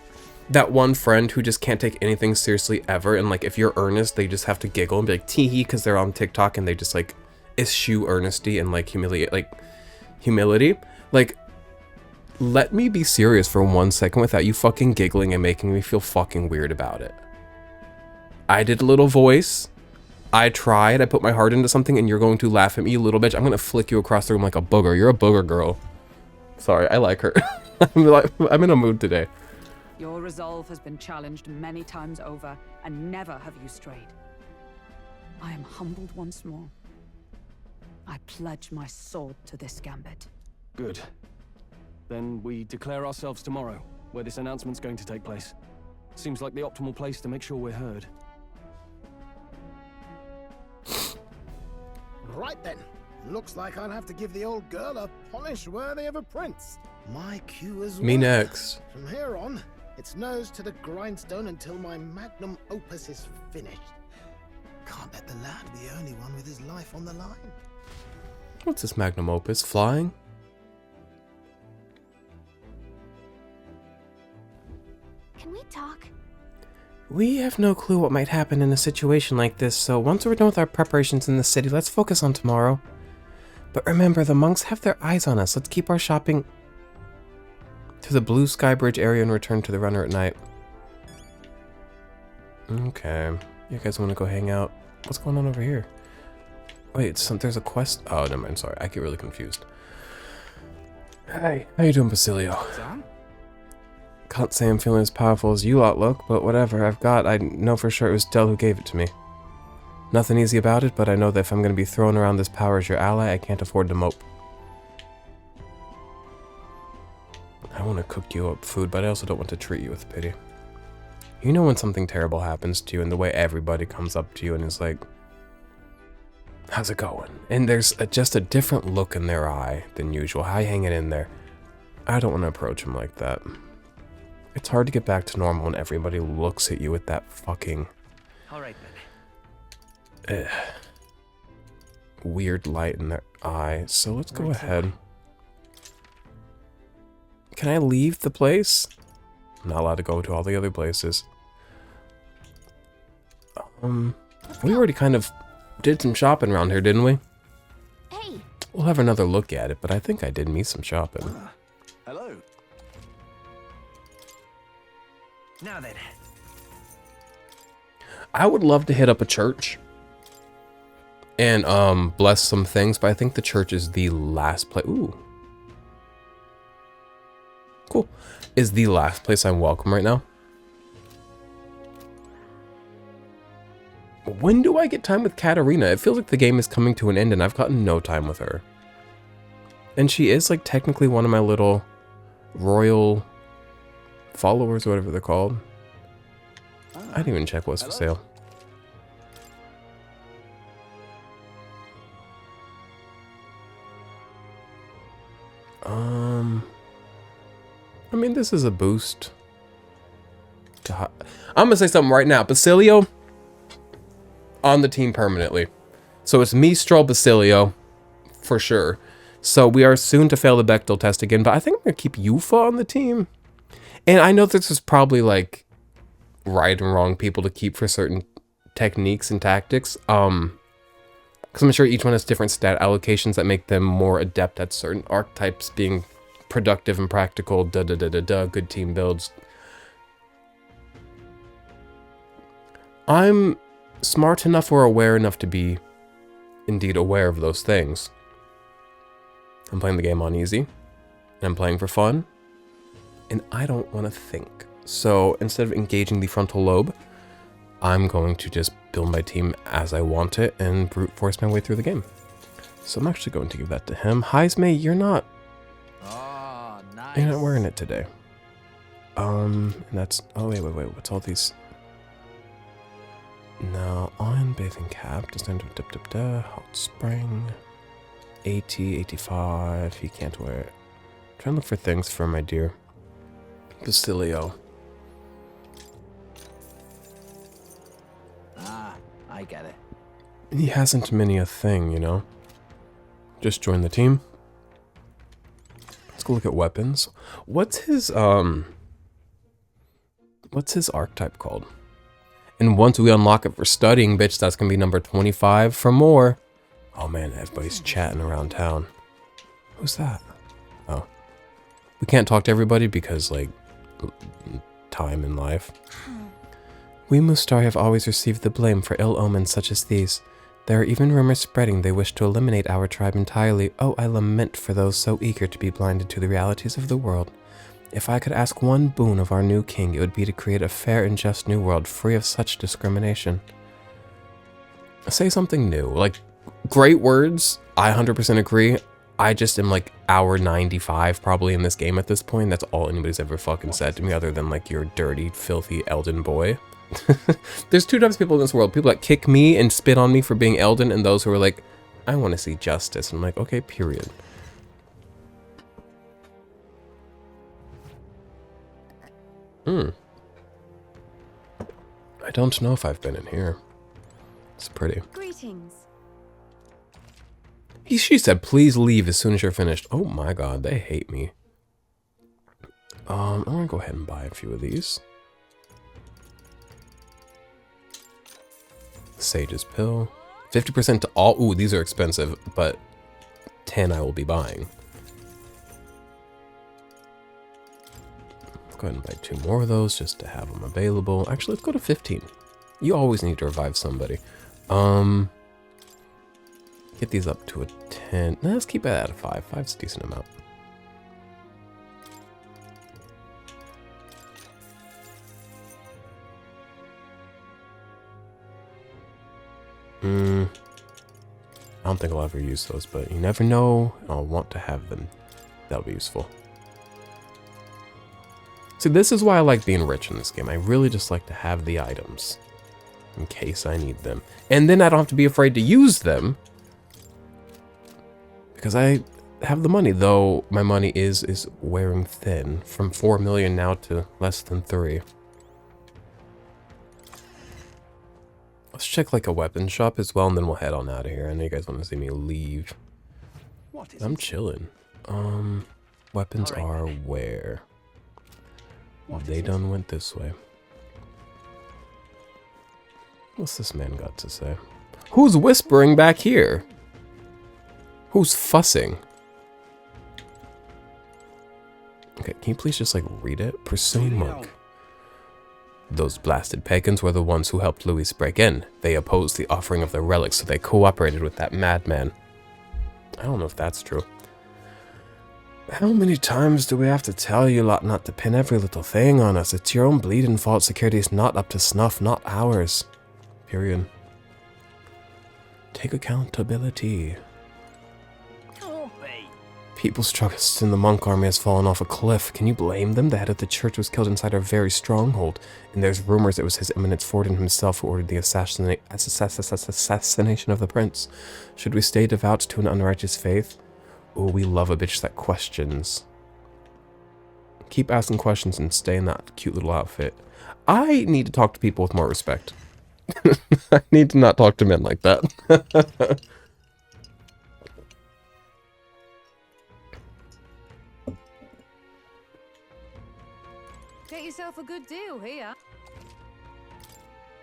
that one friend who just can't take anything seriously ever. And, like, if you're earnest, they just have to giggle and be like, tee-hee, because they're on TikTok and they just, like, eschew earnesty and, like, humility. Like, let me be serious for 1 second without you fucking giggling and making me feel fucking weird about it. I did a little voice. I tried. I put my heart into something and you're going to laugh at me, you little bitch. I'm going to flick you across the room like a booger. You're a booger girl. Sorry, I like her. I'm in a mood today. Your resolve has been challenged many times over, and never have you strayed. I am humbled once more. I pledge my sword to this gambit. Good. Then we declare ourselves tomorrow, where this announcement's going to take place. Seems like the optimal place to make sure we're heard. Right then. Looks like I'll have to give the old girl a polish worthy of a prince. My cue as well. Me next. From here on, it's nose to the grindstone until my magnum opus is finished. Can't let the lad be the only one with his life on the line. What's this magnum opus? Flying? Can we talk? We have no clue what might happen in a situation like this, so once we're done with our preparations in the city, let's focus on tomorrow. But remember, the monks have their eyes on us. Let's keep our shopping... To the Blue Sky Bridge area and return to the runner at night. Okay. You guys want to go hang out? What's going on over here? Wait, there's a quest. Oh, never mind. Sorry, I get really confused. Hey, how you doing, Basilio? Can't say I'm feeling as powerful as you lot look, but whatever I've got, I know for sure it was Del who gave it to me. Nothing easy about it, but I know that if I'm going to be throwing around this power as your ally, I can't afford to mope. I want to cook you up food, but I also don't want to treat you with pity. You know when something terrible happens to you and the way everybody comes up to you and is like, how's it going? And there's just a different look in their eye than usual. How you hanging in there? I don't want to approach them like that. It's hard to get back to normal when everybody looks at you with that fucking... Alright then. Weird light in their eye. So let's go ahead. Can I leave the place? I'm not allowed to go to all the other places. We already kind of did some shopping around here, didn't we? Hey. We'll have another look at it, but I think I did me some shopping. Hello. Now then. I would love to hit up a church and bless some things, but I think the church is the last place. Ooh. Cool. Is the last place I'm welcome right now. When do I get time with Katarina? It feels like the game is coming to an end and I've gotten no time with her. And she is like technically one of my little royal followers or whatever they're called. I didn't even check what's for sale. I mean, this is a boost. I'm gonna say something right now. Basilio on the team permanently. So it's me, Stroll, Basilio, for sure. So we are soon to fail the Bechdel test again, but I think I'm gonna keep Yufa on the team. And I know this is probably like right and wrong people to keep for certain techniques and tactics. Because I'm sure each one has different stat allocations that make them more adept at certain archetypes being productive and practical, good team builds. I'm smart enough or aware enough to be indeed aware of those things. I'm playing the game on easy, and I'm playing for fun, and I don't want to think. So instead of engaging the frontal lobe, I'm going to just build my team as I want it and brute force my way through the game. So I'm actually going to give that to him. Heisme, you're not wearing it today. And that's, oh wait, what's all these? No, on bathing cap, hot spring, 80, 85, he can't wear it. I'm trying to look for things for my dear Basilio. I get it. He hasn't many a thing, you know? Just join the team. Let's go look at weapons. What's his archetype called? And once we unlock it for studying, bitch, that's gonna be number 25 for more. Oh man, everybody's chatting around town. Who's that? Oh. We can't talk to everybody because, like, time in life. We Mustar have always received the blame for ill omens such as these. There are even rumors spreading they wish to eliminate our tribe entirely. Oh, I lament for those so eager to be blinded to the realities of the world. If I could ask one boon of our new king, it would be to create a fair and just new world free of such discrimination. Say something new. Like, great words. I 100% agree. I just am like hour 95 probably in this game at this point. That's all anybody's ever fucking said to me other than like, you're dirty, filthy Elden boy. There's two types of people in this world. People that kick me and spit on me for being Elden, and those who are like, I want to see justice. And I'm like, okay, period. I don't know if I've been in here. It's pretty. Greetings. She said, please leave as soon as you're finished. Oh my god, they hate me. I'm gonna go ahead and buy a few of these. Sage's pill. 50% to all. Ooh, these are expensive, but 10 I will be buying. go ahead and buy 2 more of those just to have them available. Actually, let's go to 15. You always need to revive somebody. Get these up to a 10. No, let's keep it at a 5. 5's a decent amount. I don't think I'll ever use those, but you never know. I'll want to have them. That'll be useful. See, this is why I like being rich in this game. I really just like to have the items in case I need them. And then I don't have to be afraid to use them because I have the money, though my money is wearing thin from 4 million now to less than 3. Let's check like a weapon shop as well, and then we'll head on out of here. I know you guys want to see me leave. I'm chilling. Weapons are where? They done went this way. What's this man got to say? Who's whispering back here? Who's fussing? Okay, can you please just like read it? Pursuing monk. Those blasted pagans were the ones who helped Louis break in. They opposed the offering of the relics, so they cooperated with that madman. I don't know if that's true. How many times do we have to tell you lot not to pin every little thing on us? It's your own bleeding fault. Security's not up to snuff, not ours. Period. Take accountability. People's trust in the monk army has fallen off a cliff. Can you blame them? The head of the church was killed inside our very stronghold, and there's rumors it was His Eminence Forden himself who ordered the assassination of the prince. Should we stay devout to an unrighteous faith? Oh, we love a bitch that questions. Keep asking questions and stay in that cute little outfit. I need to talk to people with more respect. I need to not talk to men like that. Get yourself a good deal here.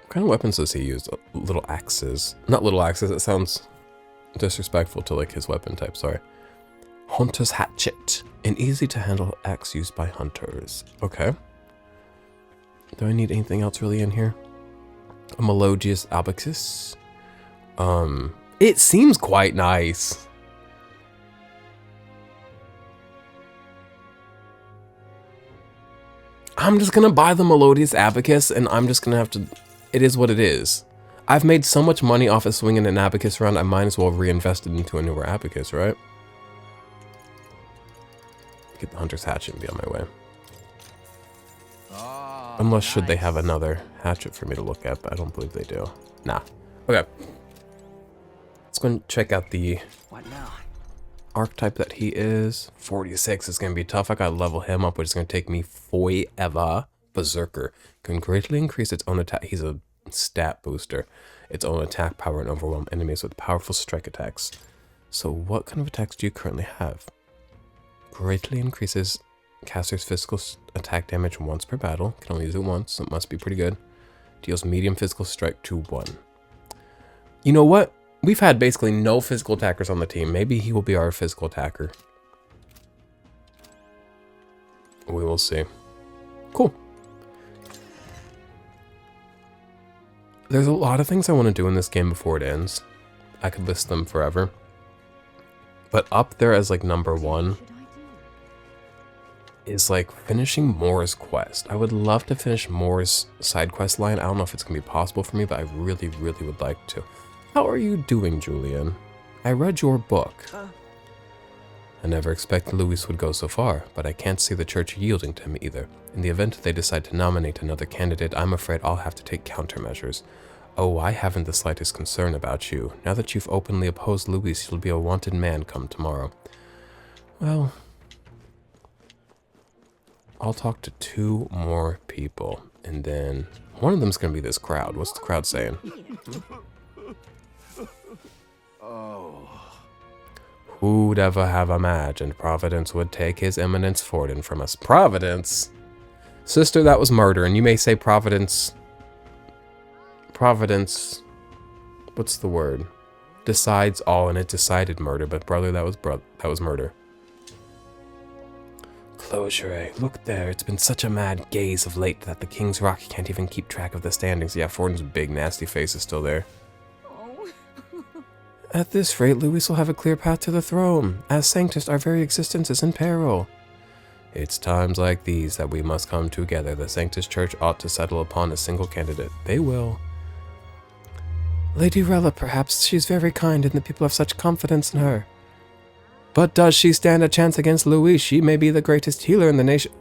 What kind of weapons does he use? Little axes. Not little axes, it sounds disrespectful to like his weapon type, sorry. Hunter's hatchet. An easy to handle axe used by hunters. Okay. Do I need anything else really in here? A melodious abacus. It seems quite nice. I'm just gonna buy the melodious abacus and I'm just gonna have to, it is what it is. I've made so much money off of swinging an abacus around, I might as well reinvest it into a newer abacus, right? Get the hunter's hatchet and be on my way. Unless should they have another hatchet for me to look at, but I don't believe they do. Nah. Okay. Let's go and check out the archetype that he is. 46 is going to be tough. I got to level him up, which is going to take me forever. Berserker can greatly increase its own attack. He's a stat booster. Its own attack power and overwhelm enemies with powerful strike attacks. So what kind of attacks do you currently have? Greatly increases caster's physical attack damage once per battle. Can only use it once, so it must be pretty good. Deals medium physical strike to 1. You know what? We've had basically no physical attackers on the team. Maybe he will be our physical attacker. We will see. Cool. There's a lot of things I want to do in this game before it ends. I could list them forever. But up there as like number 1 is like finishing Moore's quest. I would love to finish Moore's side quest line. I don't know if it's gonna be possible for me, but I really, really would like to. How are you doing, Julian? I read your book. I never expected Louis would go so far, but I can't see the church yielding to him either. In the event they decide to nominate another candidate, I'm afraid I'll have to take countermeasures. Oh, I haven't the slightest concern about you. Now that you've openly opposed Louis, you'll be a wanted man come tomorrow. Well, I'll talk to 2 more people, and then one of them's gonna be this crowd. What's the crowd saying? Oh. Who'd ever have imagined Providence would take His Eminence Forden from us? Providence? Sister, that was murder, and you may say Providence... Providence... What's the word? Decides all, and it decided murder, but brother, that was murder. closure, eh? Look there, it's been such a mad gaze of late that the King's Rock can't even keep track of the standings. Yeah, Fortin's big nasty face is still there. At this rate, Louis will have a clear path to the throne. As Sanctist, our very existence is in peril. It's times like these that we must come together. The Sanctist Church ought to settle upon a single candidate. They will. Lady Rella, perhaps. She's very kind, and the people have such confidence in her. But does she stand a chance against Louis? She may be the greatest healer in the nation.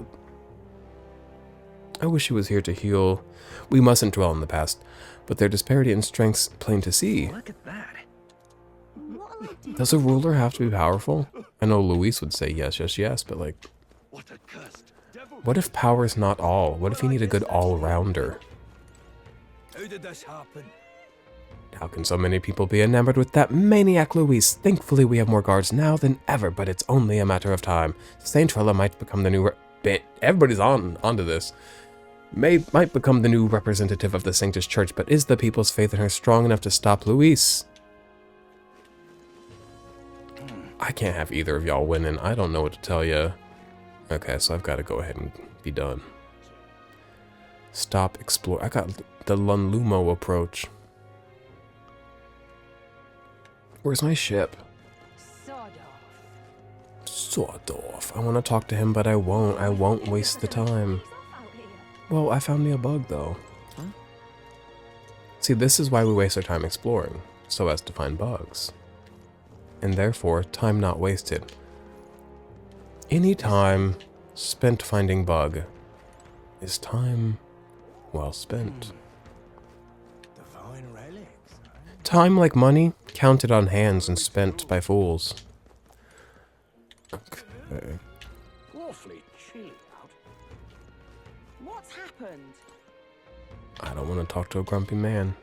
I wish she was here to heal. We mustn't dwell on the past, but their disparity in strengths plain to see. Look at that. Does a ruler have to be powerful? I know Luis would say yes, yes, yes, but like, what if power's not all? What if you need a good all-rounder? How did this happen? How can so many people be enamored with that maniac Luis? Thankfully, we have more guards now than ever, but it's only a matter of time. Saint Rella might become the new everybody's onto this. Might become the new representative of the Sanctist Church, but is the people's faith in her strong enough to stop Luis? I can't have either of y'all winning. I don't know what to tell you. Okay, so I've got to go ahead and be done. Stop explore. I got the Lunlumo approach. Where's my ship? Sawed off. I want to talk to him, but I won't. I won't waste the time. Well, I found me a bug, though. Huh? See, this is why we waste our time exploring, so as to find bugs. And therefore, time not wasted. Any time spent finding bug is time well spent. Divine relics. Time like money, counted on hands and spent by fools. Okay. Awfully chilly out. What's happened? I don't want to talk to a grumpy man.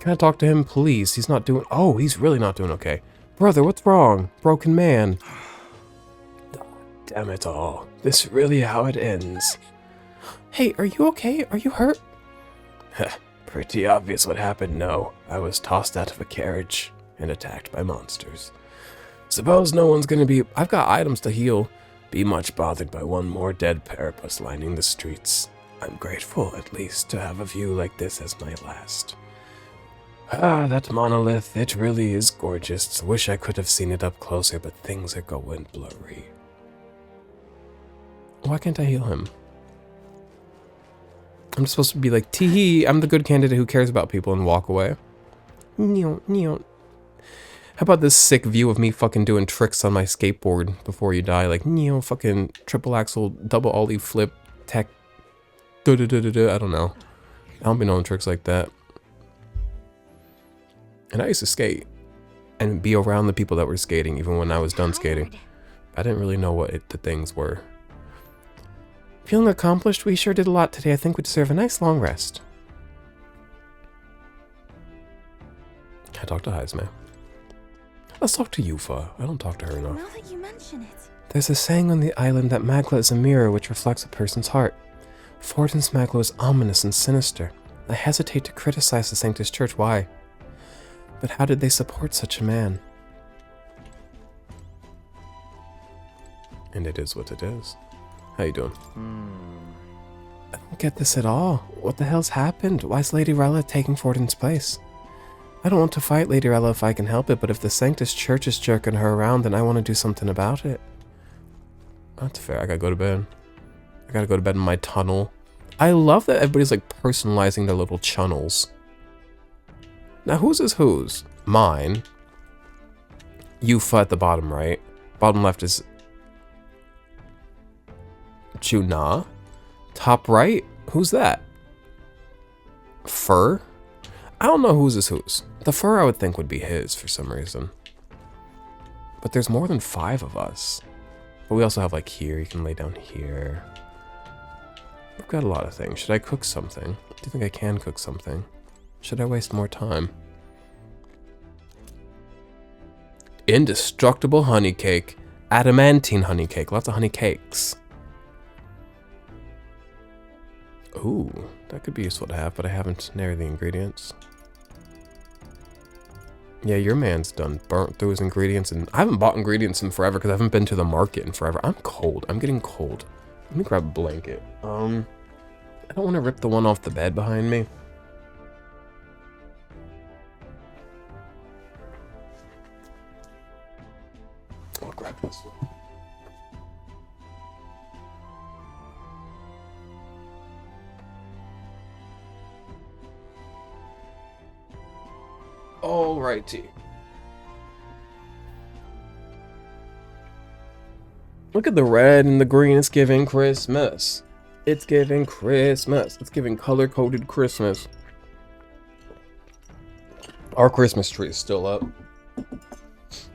Can I talk to him, please? He's not doing... Oh, he's really not doing okay. Brother, what's wrong? Broken man. Damn it all. This really how it ends. Hey, are you okay? Are you hurt? Pretty obvious what happened, no. I was tossed out of a carriage and attacked by monsters. Suppose no one's gonna be... I've got items to heal. Be much bothered by one more dead parapus lining the streets. I'm grateful, at least, to have a view like this as my last. Ah, that monolith, it really is gorgeous. Wish I could have seen it up closer, but things are going blurry. Why can't I heal him? I'm supposed to be like, tee-hee, I'm the good candidate who cares about people and walk away. How about this sick view of me fucking doing tricks on my skateboard before you die? Like, fucking triple axle, double ollie flip, tech, I don't know. I don't be knowing tricks like that. And I used to skate and be around the people that were skating even when I was done skating. I didn't really know what the things were. Feeling accomplished? We sure did a lot today. I think we deserve a nice long rest. I talked to Heisman. Let's talk to Yufa. I don't talk to her enough. Now that you mention it. There's a saying on the island that Magla is a mirror which reflects a person's heart. Fortin's Magla is ominous and sinister. I hesitate to criticize the Sanctist Church. Why? But how did they support such a man? And it is what it is. How you doing? I don't get this at all. What the hell's happened? Why is Lady Rella taking Fortin's place? I don't want to fight Lady Rella if I can help it, but if the Sanctist Church is jerking her around, then I want to do something about it. That's fair. I gotta go to bed. I gotta go to bed in my tunnel. I love that everybody's like personalizing their little chunnels. Now, whose is whose? Mine. Yufa at the bottom right. Bottom left is Juna. Top right? Who's that? Fur? I don't know whose is whose. The fur I would think would be his for some reason. But there's more than 5 of us. But we also have like here, you can lay down here. We've got a lot of things. Should I cook something? Do you think I can cook something? Should I waste more time? Indestructible honey cake. Adamantine honey cake. Lots of honey cakes. Ooh, that could be useful to have, but I haven't narrowed the ingredients. Yeah, your man's done burnt through his ingredients, and I haven't bought ingredients in forever because I haven't been to the market in forever. I'm cold. I'm getting cold. Let me grab a blanket. I don't want to rip the one off the bed behind me. I'll grab this one. Alrighty. Look at the red and the green. It's giving Christmas. It's giving Christmas. It's giving color-coded Christmas. Our Christmas tree is still up.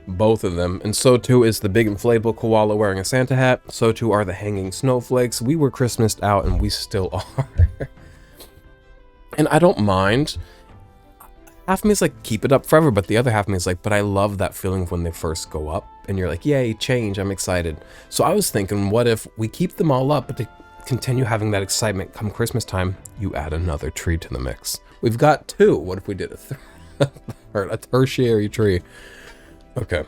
Both of them. And so too is the big inflatable koala wearing a Santa hat. So too are the hanging snowflakes. We were Christmased out and we still are. And I don't mind. Half of me is like, keep it up forever, but the other half of me is like, but I love that feeling of when they first go up, and you're like, yay, change, I'm excited. So I was thinking, what if we keep them all up, but to continue having that excitement come Christmas time, you add another tree to the mix. We've got two. What if we did a tertiary tree? Okay.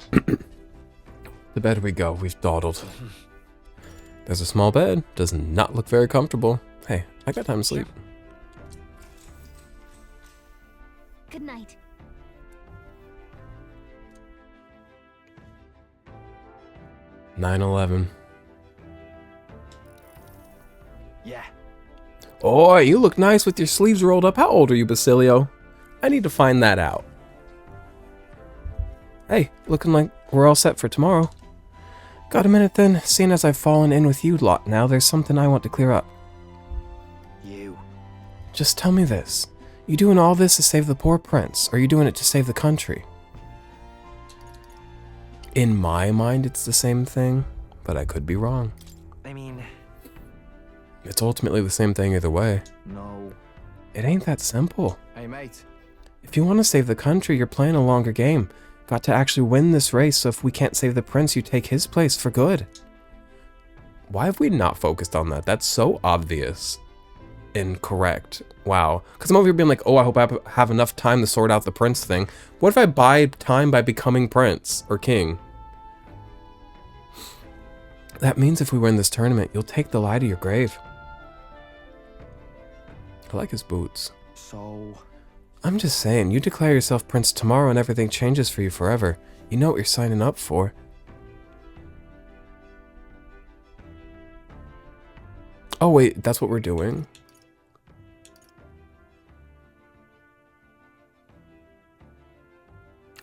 To bed we go. We've dawdled. There's a small bed. Does not look very comfortable. Hey, I got time to sleep. Good night. 9/11. Yeah. Oh, you look nice with your sleeves rolled up. How old are you, Basilio? I need to find that out. Hey, looking like we're all set for tomorrow. Got a minute then? Seeing as I've fallen in with you lot now, there's something I want to clear up. You. Just tell me this. You doing all this to save the poor prince, or are you doing it to save the country? In my mind, it's the same thing, but I could be wrong. I mean... It's ultimately the same thing either way. No. It ain't that simple. Hey, mate. If you want to save the country, you're playing a longer game. Got to actually win this race, so if we can't save the prince, you take his place for good. Why have we not focused on that? That's so obvious. Incorrect. Wow. Because I'm over here being like, oh, I hope I have enough time to sort out the prince thing. What if I buy time by becoming prince or king? That means if we win this tournament, you'll take the lie to your grave. I like his boots. So... I'm just saying, you declare yourself prince tomorrow and everything changes for you forever. You know what you're signing up for. Oh wait, that's what we're doing?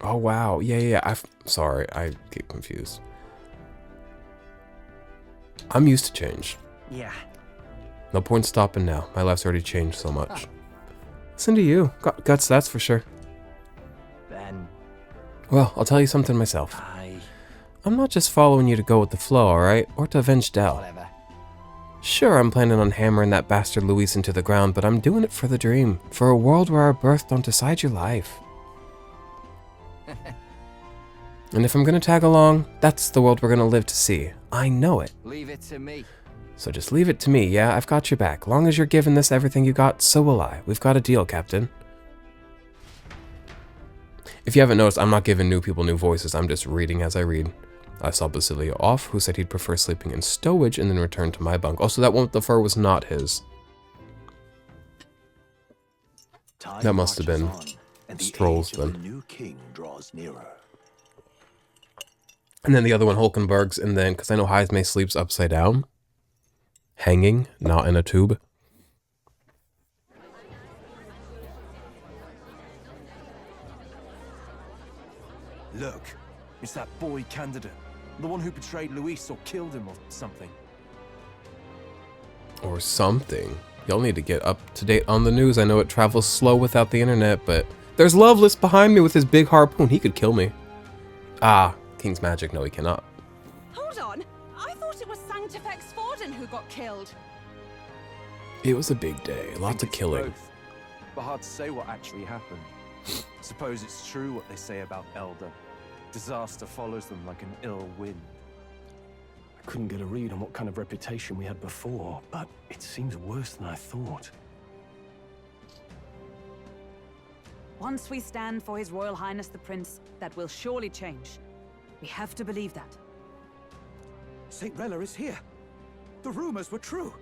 Oh wow, yeah, sorry, I get confused. I'm used to change. Yeah. No point stopping now, my life's already changed so much. Listen to you, got guts, that's for sure. Then... Well, I'll tell you something myself. I'm not just following you to go with the flow, alright? Or to avenge Del. Whatever. Sure, I'm planning on hammering that bastard Luis into the ground, but I'm doing it for the dream. For a world where our birth don't decide your life. And if I'm gonna tag along, that's the world we're gonna live to see. I know it. Leave it to me. So just leave it to me, yeah? I've got your back. Long as you're giving this everything you got, so will I. We've got a deal, Captain. If you haven't noticed, I'm not giving new people new voices. I'm just reading as I read. I saw Basilio off, who said he'd prefer sleeping in stowage and then return to my bunk. Also, that one with the fur was not his. That must have been Stroll's then. New king draws nearer. And then the other one, Hulkenberg's, and then, because I know Heismay sleeps upside down. Hanging, not in a tube. Look, it's that boy candidate. The one who betrayed Luis or killed him or something. Or something. Y'all need to get up to date on the news. I know it travels slow without the internet, but there's Lovelace behind me with his big harpoon. He could kill me. Ah, King's magic. No, he cannot. Hold on. I thought it was Sanctifex Forden who got killed. It was a big day. Lots of killing. Both, but hard to say what actually happened. Suppose it's true what they say about Elder. Disaster follows them like an ill wind. I couldn't get a read on what kind of reputation we had before, but it seems worse than I thought. Once we stand for His Royal Highness the Prince, that will surely change. We have to believe that. St. Rella is here. The rumors were true.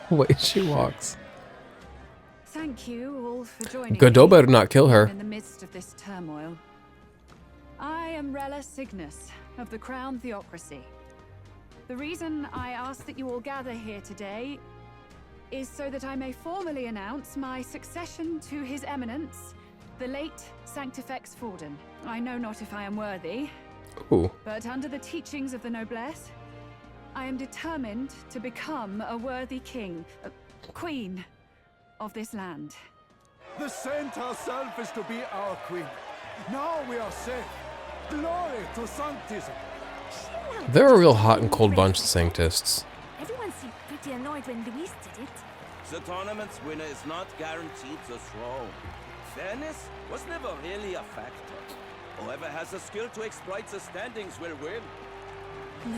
Way she walks. Thank you all for joining Godot me better not kill her. in the midst of this turmoil. I am Rella Cygnus of the Crown Theocracy. The reason I ask that you all gather here today is so that I may formally announce my succession to His Eminence, the late Sanctifex Forden. I know not if I am worthy, Ooh. but under the teachings of the noblesse, I am determined to become a worthy king, queen of this land. The saint herself is to be our queen. Now we are safe. Glory to Sanctism. They're a real hot and cold bunch, the Sanctists. Everyone seemed pretty annoyed when Luis did it. The tournament's winner is not guaranteed the throne. Fairness was never really a factor. Whoever has the skill to exploit the standings will win.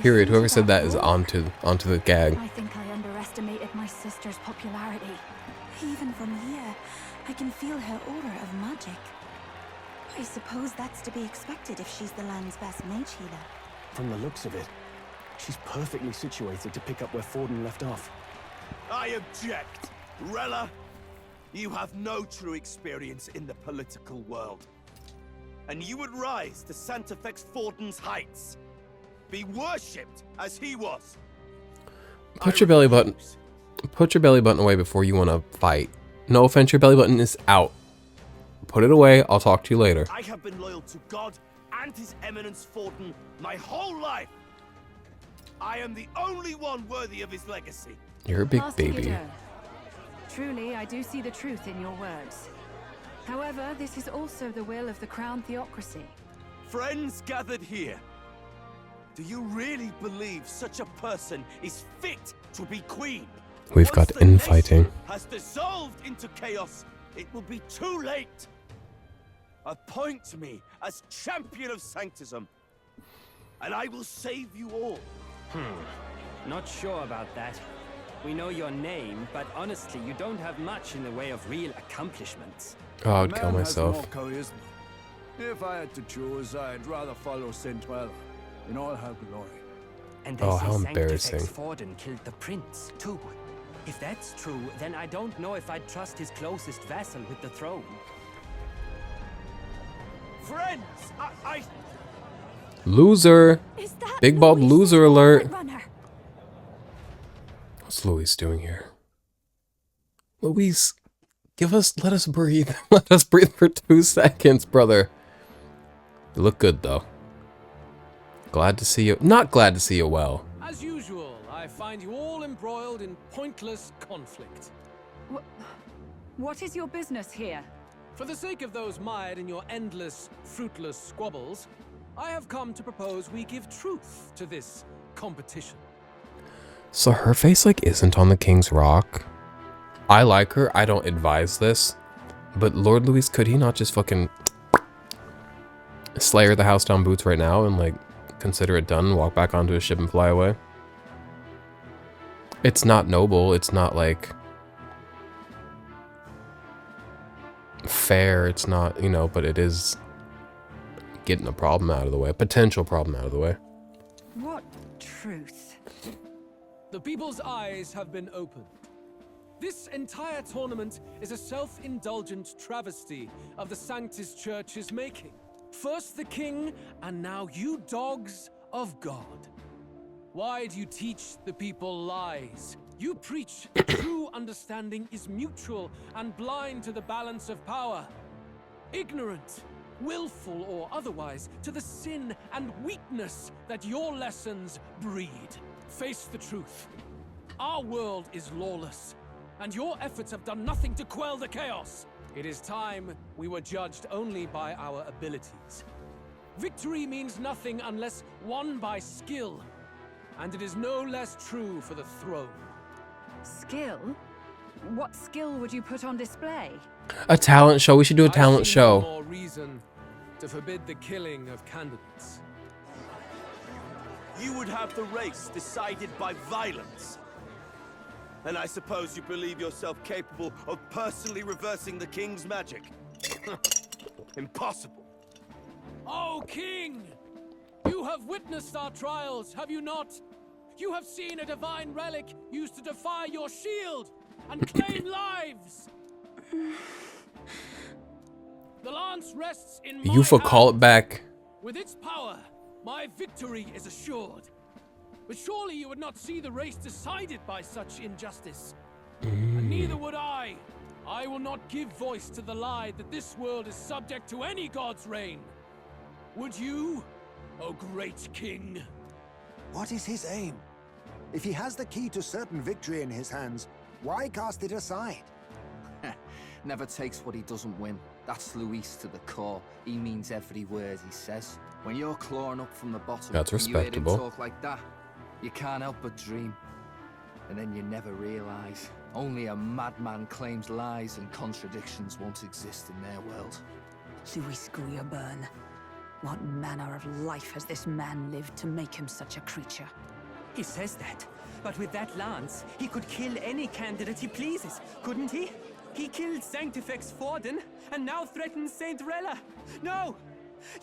Period. Whoever said that is onto the gag. I think I underestimated my sister's popularity. Even from here, I can feel her aura of magic. I suppose that's to be expected if she's the land's best mage healer. From the looks of it, she's perfectly situated to pick up where Forden left off. I object. Rella, you have no true experience in the political world. And you would rise to Sanctifex Forden's heights. Be worshipped as he was. Put your belly button. Put your belly button away before you want to fight. No offense, your belly button is out. Put it away. I'll talk to you later. I have been loyal to God and His Eminence Forden my whole life. I am the only one worthy of his legacy. You're a big Master baby. Godot, truly, I do see the truth in your words. However, this is also the will of the Crown Theocracy. Friends gathered here. Do you really believe such a person is fit to be queen? We've got infighting. Has dissolved into chaos. It will be too late. Appoint me as champion of Sanctism, and I will save you all. Not sure about that. We know your name, but honestly, you don't have much in the way of real accomplishments. Oh, I'd kill myself. If I had to choose, I'd rather follow St. Rella in all her glory. And Oh, they how say embarrassing. Sanctifex Forden killed the prince, too. If that's true, then I don't know if I'd trust his closest vassal with the throne. Friends, I... Loser. Is that Big bald Luis, loser alert. Runner? What's Luis doing here? Luis, let us breathe. Let us breathe for 2 seconds, brother. You look good, though. Glad to see you. Not glad to see you well. As usual, I find you all embroiled in pointless conflict. What is your business here? For the sake of those mired in your endless, fruitless squabbles, I have come to propose we give truth to this competition. So her face, like, isn't on the King's Rock. I like her. I don't advise this. But Lord Luis, could he not just fucking slay her the house down boots right now and, like, consider it done and walk back onto his ship and fly away? It's not noble. It's not, like, fair. It's not, you know, but it is getting a problem out of the way. A potential problem out of the way. What truth? The people's eyes have been opened. This entire tournament is a self-indulgent travesty of the Sanctis Church's making. First the king, and now you dogs of God. Why do you teach the people lies? You preach true understanding is mutual and blind to the balance of power. Ignorant, willful or otherwise, to the sin and weakness that your lessons breed. Face the truth. Our world is lawless, and your efforts have done nothing to quell the chaos. It is time we were judged only by our abilities. Victory means nothing unless won by skill, and it is no less true for the throne. Skill? What skill would you put on display? A talent show. We should do a talent I see show. no more reason to forbid the killing of candidates. You would have the race decided by violence. And I suppose you believe yourself capable of personally reversing the king's magic? Impossible. Oh, King! You have witnessed our trials, have you not? You have seen a divine relic used to defy your shield and claim lives! The lance rests in my Yufa, call it back. With its power, my victory is assured. But surely you would not see the race decided by such injustice. And neither would I. I will not give voice to the lie that this world is subject to any god's reign. Would you, O great king? What is his aim? If he has the key to certain victory in his hands, why cast it aside? Never takes what he doesn't win. That's Luis to the core. He means every word he says. When you're clawing up from the bottom, That's and you hear him respectable. talk like that, you can't help but dream. And then you never realize. Only a madman claims lies and contradictions won't exist in their world. Luis Guyaburn. What manner of life has this man lived to make him such a creature? He says that, but with that lance, he could kill any candidate he pleases, couldn't he? He killed Sanctifex Forden, and now threatens Saint Rella. No!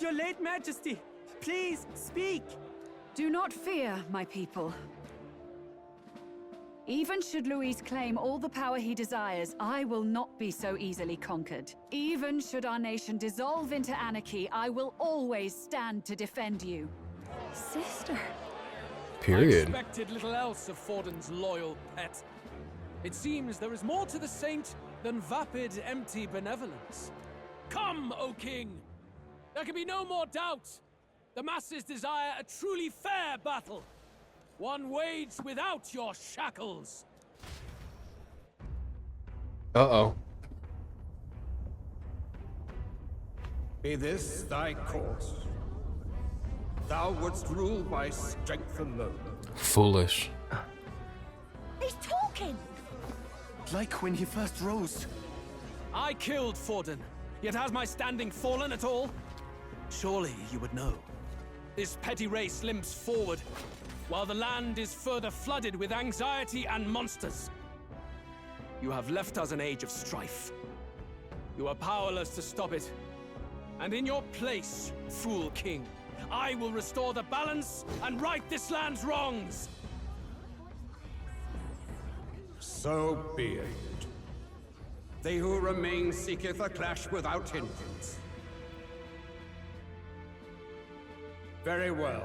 Your late Majesty, please speak! Do not fear, my people. Even should Luis claim all the power he desires, I will not be so easily conquered. Even should our nation dissolve into anarchy, I will always stand to defend you. Sister. Period. I expected little else of Forden's loyal pet. It seems there is more to the saint than vapid, empty benevolence. Come, O king! There can be no more doubt. The masses desire a truly fair battle. One waged without your shackles. Uh-oh. Be this thy course. Thou wouldst rule by strength alone. Foolish. He's talking! Like when he first rose. I killed Forden, yet has my standing fallen at all? Surely you would know. This petty race limps forward, while the land is further flooded with anxiety and monsters. You have left us an age of strife. You are powerless to stop it. And in your place, fool king, I will restore the balance and right this land's wrongs. So be it. They who remain seeketh a clash without hindrance. Very well.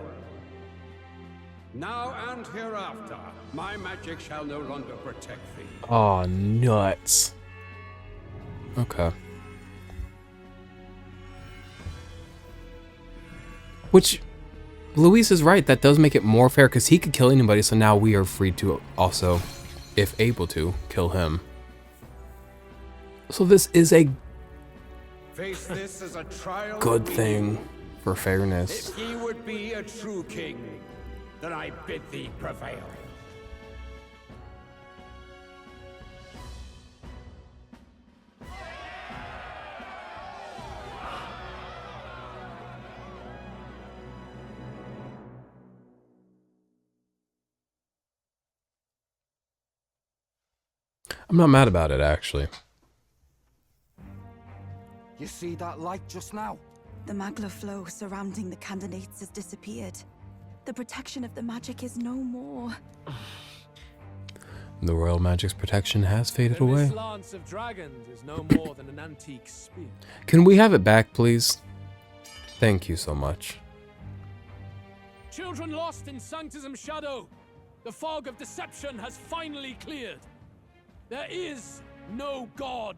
Now and hereafter, my magic shall no longer protect thee. Oh, nuts. Okay. Which, Luis is right. That does make it more fair because he could kill anybody. So now we are free to also, if able to, kill him. So this is a Face this as a trial good of me. thing for fairness. If ye would be a true king, then I bid thee prevail. I'm not mad about it, actually. You see that light just now? The magla flow surrounding the candidates has disappeared. The protection of the magic is no more. The royal magic's protection has faded Then away. This lance of dragons is no more than an antique spear. Can we have it back, please? Thank you so much. Children lost in Sanctism's shadow, the fog of deception has finally cleared. There is no God.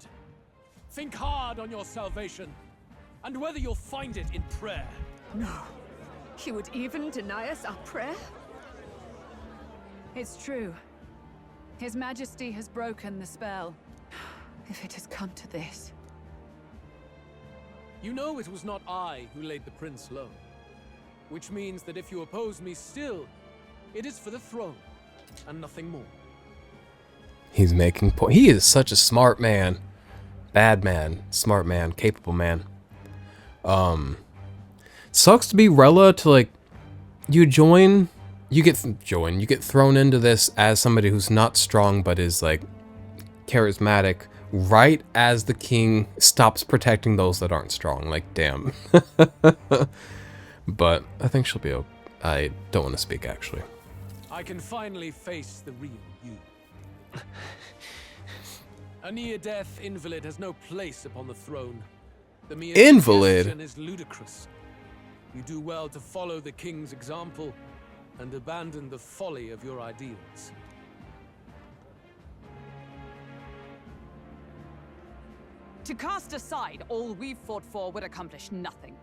Think hard on your salvation, and whether you'll find it in prayer. No. He would even deny us our prayer? It's true. His Majesty has broken the spell. If it has come to this. You know it was not I who laid the prince low. Which means that if you oppose me still, it is for the throne, and nothing more. He's making point. He is such a smart man. Bad man. Smart man. Capable man. Sucks to be Rella to like, you get thrown into this as somebody who's not strong but is like charismatic right as the king stops protecting those that aren't strong. Like, damn. But I think she'll be okay. I don't want to speak, actually. I can finally face the real you. A near-death invalid has no place upon the throne. The mere Invalid? suggestion is ludicrous. You do well to follow the king's example and abandon the folly of your ideals. To cast aside all we've fought for would accomplish nothing.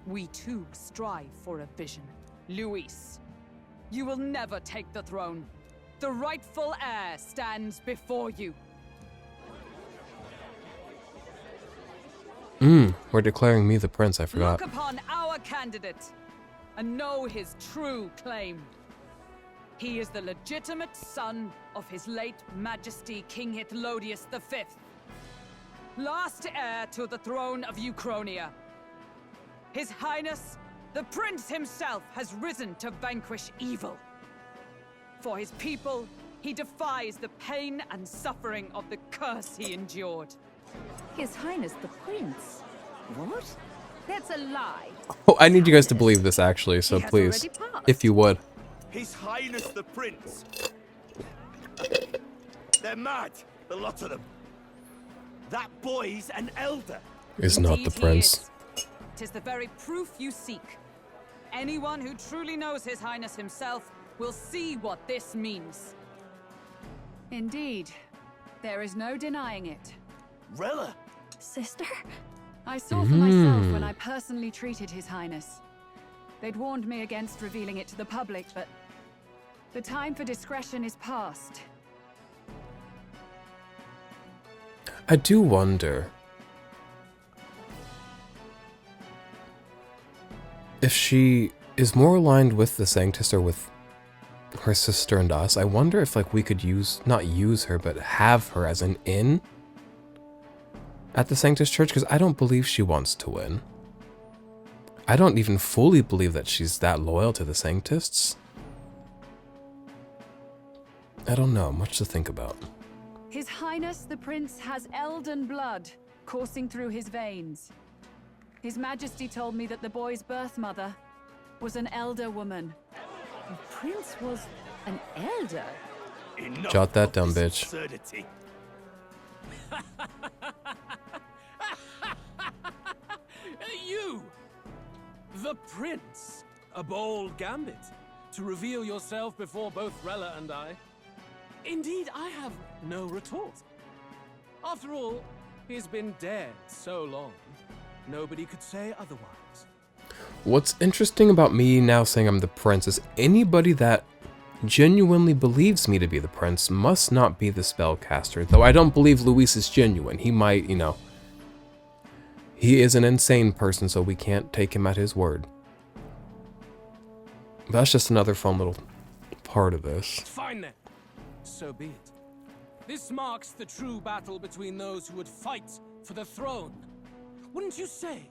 We too strive for a vision. Luis, you will never take the throne. The rightful heir stands before you. We're declaring me the prince, I forgot. Look upon our candidate and know his true claim. He is the legitimate son of his late majesty King Hithlodius V, last heir to the throne of Uchronia. His Highness, the Prince himself, has risen to vanquish evil. For his people, he defies the pain and suffering of the curse he endured. His Highness the Prince? What? That's a lie. Oh, I need you guys to believe this, actually, so please, if you would. His Highness the Prince. They're mad, the lot of them. That boy's an elder. Is not the prince. 'Tis the very proof you seek. Anyone who truly knows His Highness himself will see what this means. Indeed, there is no denying it. Rella? Sister? I saw for myself when I personally treated His Highness. They'd warned me against revealing it to the public, but the time for discretion is past. I do wonder if she is more aligned with the Sanctus or with her sister and us. I wonder if like we could not use her, but have her as an in at the Sanctus Church, because I don't believe she wants to win. I don't even fully believe that she's that loyal to the Sanctists. I don't know, much to think about. His Highness the Prince has Elden blood coursing through his veins. His Majesty told me that the boy's birth mother was an elder woman. The Prince was an elder? Enough Jot that of down, this bitch. absurdity. You! The Prince! A bold gambit to reveal yourself before both Rella and I. Indeed, I have no retort. After all, he's been dead so long, nobody could say otherwise. What's interesting about me now saying I'm the prince is anybody that genuinely believes me to be the prince must not be the spellcaster. Though I don't believe Luis is genuine. He might, he is an insane person, so we can't take him at his word. But that's just another fun little part of this. Fine then. So be it. This marks the true battle between those who would fight for the throne. Wouldn't you say,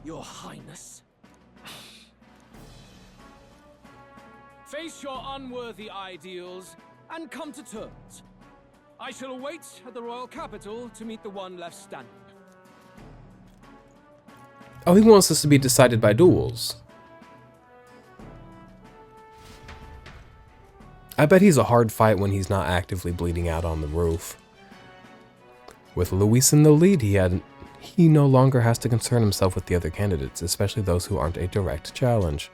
Your Highness? Face your unworthy ideals and come to terms. I shall await at the royal capital to meet the one left standing. Oh, he wants this to be decided by duels. I bet he's a hard fight when he's not actively bleeding out on the roof. With Luis in the lead, he no longer has to concern himself with the other candidates, especially those who aren't a direct challenge.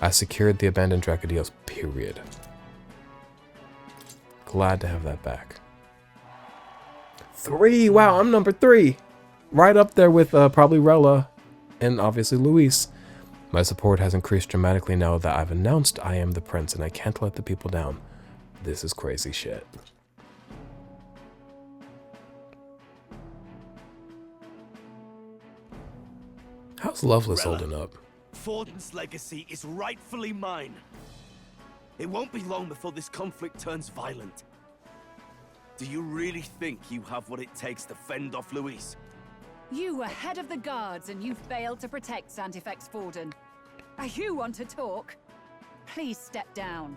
I secured the abandoned Dracodios, period. Glad to have that back. 3! Wow, I'm number 3! Right up there with probably Rella and obviously Luis. My support has increased dramatically now that I've announced I am the prince and I can't let the people down. This is crazy shit. How's Loveless Rella, holding up? Forden's legacy is rightfully mine. It won't be long before this conflict turns violent. Do you really think you have what it takes to fend off Luis? You were head of the guards and you failed to protect Santifex Forden. You want to talk? Please step down.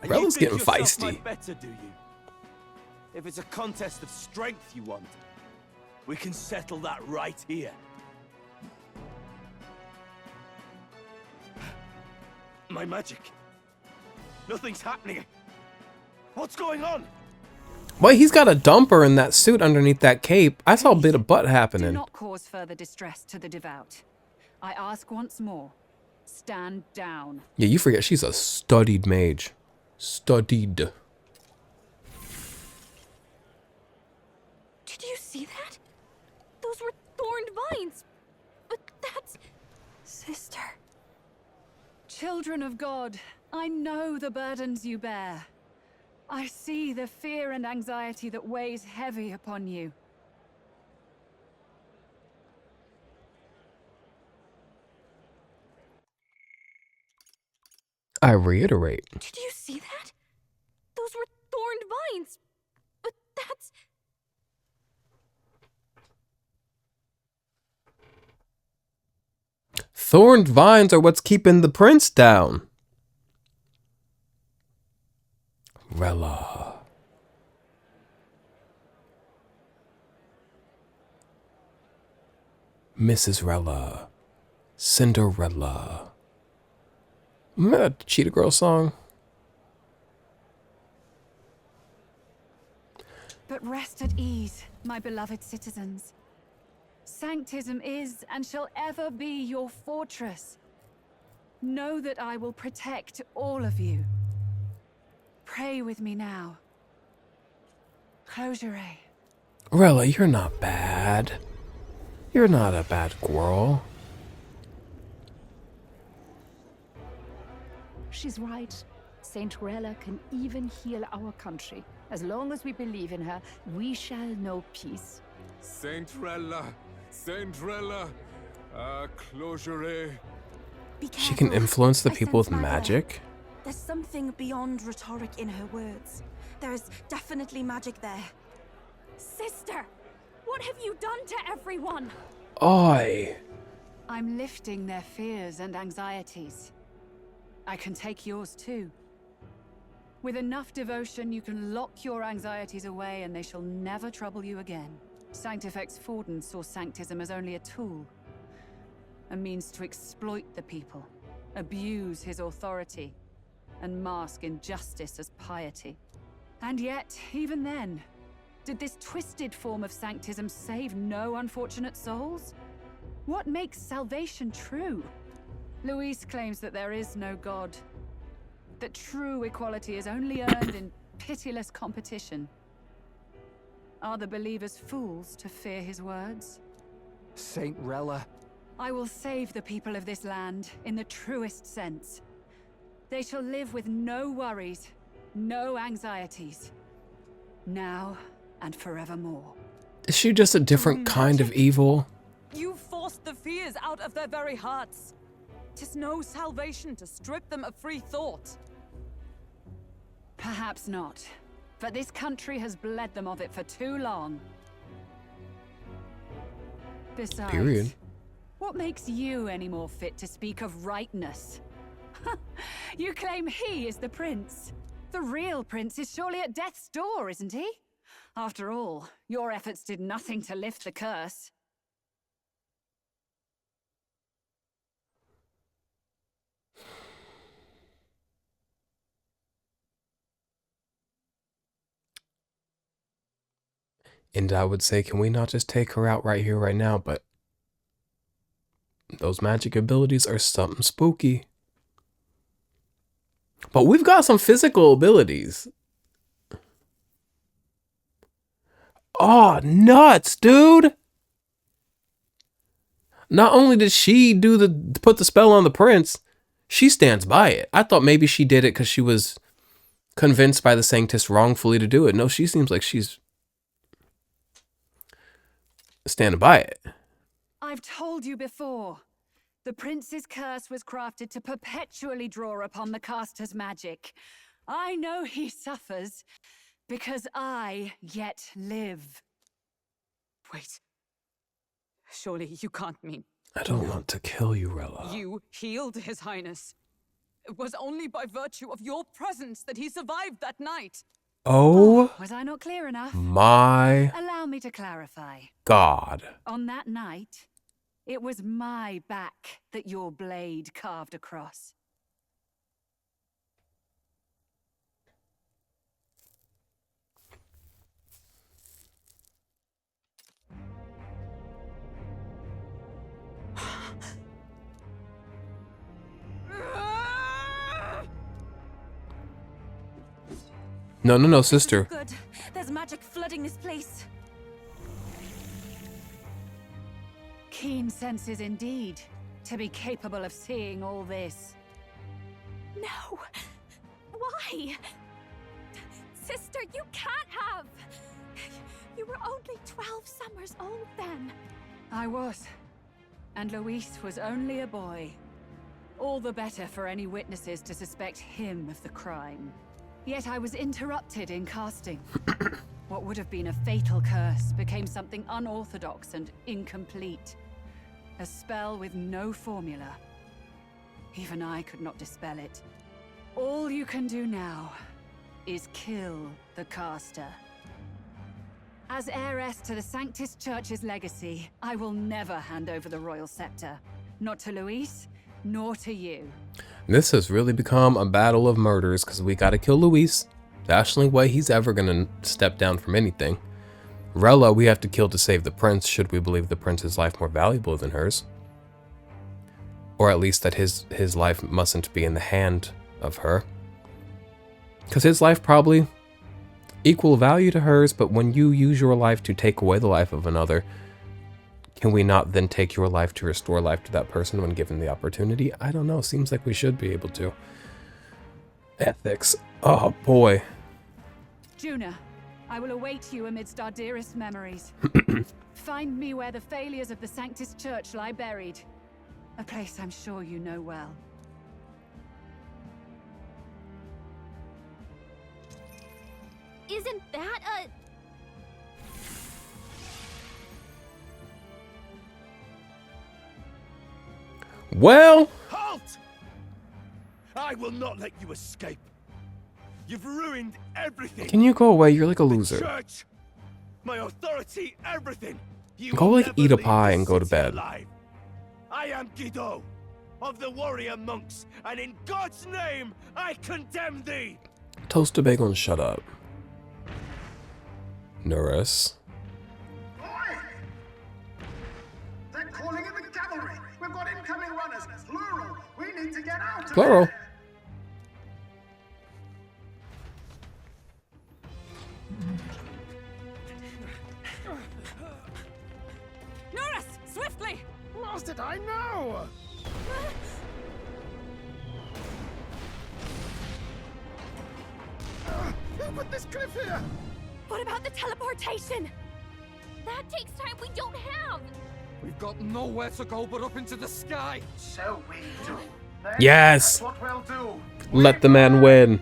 Rella's getting feisty. Better, do you? If it's a contest of strength you want, we can settle that right here. My magic. Nothing's happening. What's going on? Wait, he's got a dumper in that suit underneath that cape. I saw a bit of butt Do happening. not cause further distress to the devout. I ask once more, stand down. Yeah, you forget she's a studied mage. Studied. Did you see that? Those were thorned vines. But that's... Sister. Children of God, I know the burdens you bear. I see the fear and anxiety that weighs heavy upon you. I reiterate. Did you see that? Those were thorned vines. But that's... Thorned vines are what's keeping the prince down. Rella. Mrs. Rella. Cinderella. Remember that Cheetah Girl song? But rest at ease, my beloved citizens. Sanctism is and shall ever be your fortress. Know that I will protect all of you. Pray with me now. Close your eye. Rella, you're not bad. You're not a bad girl. She's right. Saint Rella can even heal our country. As long as we believe in her, we shall know peace. Saint Rella, closure. She can influence the people with magic? There's something beyond rhetoric in her words. There's definitely magic there. Sister! What have you done to everyone? Oi. I'm lifting their fears and anxieties. I can take yours too. With enough devotion, you can lock your anxieties away and they shall never trouble you again. Sanctifex Forden saw Sanctism as only a tool. A means to exploit the people, abuse his authority, and mask injustice as piety. And yet, even then, did this twisted form of Sanctism save no unfortunate souls? What makes salvation true? Luis claims that there is no God, that true equality is only earned in pitiless competition. Are the believers fools to fear his words? Saint Rella. I will save the people of this land in the truest sense. They shall live with no worries, no anxieties. Now and forevermore. Is she just a different kind of evil? You forced the fears out of their very hearts. 'Tis no salvation to strip them of free thought. Perhaps not, but this country has bled them of it for too long. Besides, Period. What makes you any more fit to speak of rightness? You claim he is the prince. The real prince is surely at death's door, isn't he? After all, your efforts did nothing to lift the curse. And I would say, can we not just take her out right here, right now? But those magic abilities are something spooky. But we've got some physical abilities. Oh, nuts, dude. Not only did she put the spell on the prince, she stands by it. I thought maybe she did it because she was convinced by the Sanctus wrongfully to do it. No, she seems like she's standing by it. I've told you before. The prince's curse was crafted to perpetually draw upon the caster's magic. I know he suffers, because I yet live. Wait. Surely you can't mean... I don't want to kill you, Rella. You healed His Highness. It was only by virtue of your presence that he survived that night. Oh, was I not clear enough? my Allow me to clarify. God. On that night, it was my back that your blade carved across. No, sister. Good. There's magic flooding this place. Keen senses indeed, to be capable of seeing all this. No! Why? Sister, you can't have! You were only 12 summers old then. I was. And Luis was only a boy. All the better for any witnesses to suspect him of the crime. Yet I was interrupted in casting. What would have been a fatal curse became something unorthodox and incomplete. A spell with no formula. Even I could not dispel it. All you can do now is kill the caster. As heiress to the Sanctus Church's legacy, I will never hand over the royal scepter. Not to Luis, nor to you. This has really become a battle of murders because we gotta kill Luis. That's the only way he's ever gonna step down from anything. Rella, we have to kill to save the prince, should we believe the prince's life more valuable than hers. Or at least that his life mustn't be in the hand of her. Because his life probably equal value to hers, but when you use your life to take away the life of another, can we not then take your life to restore life to that person when given the opportunity? I don't know. Seems like we should be able to. Ethics. Oh, boy. Juna, I will await you amidst our dearest memories. Find me where the failures of the Sanctus Church lie buried. A place I'm sure you know well. Isn't that a... Well... Halt! I will not let you escape. You've ruined everything. Can you go away? You're like a loser. The church, my authority, everything. You Go will like never eat a leave pie this and go to city bed. alive. I am Guido, of the warrior monks, and in God's name, I condemn thee. Toast a bagel and shut up. Norris. They're calling in the cavalry. We've got incoming runners. Plural. We need to get out of Plural. here. Norris, swiftly! Lost it, I know! Who put this cliff here? What about the teleportation? That takes time we don't have. We've got nowhere to go but up into the sky. So we do. Then Yes! That's what we'll do. Let the man win.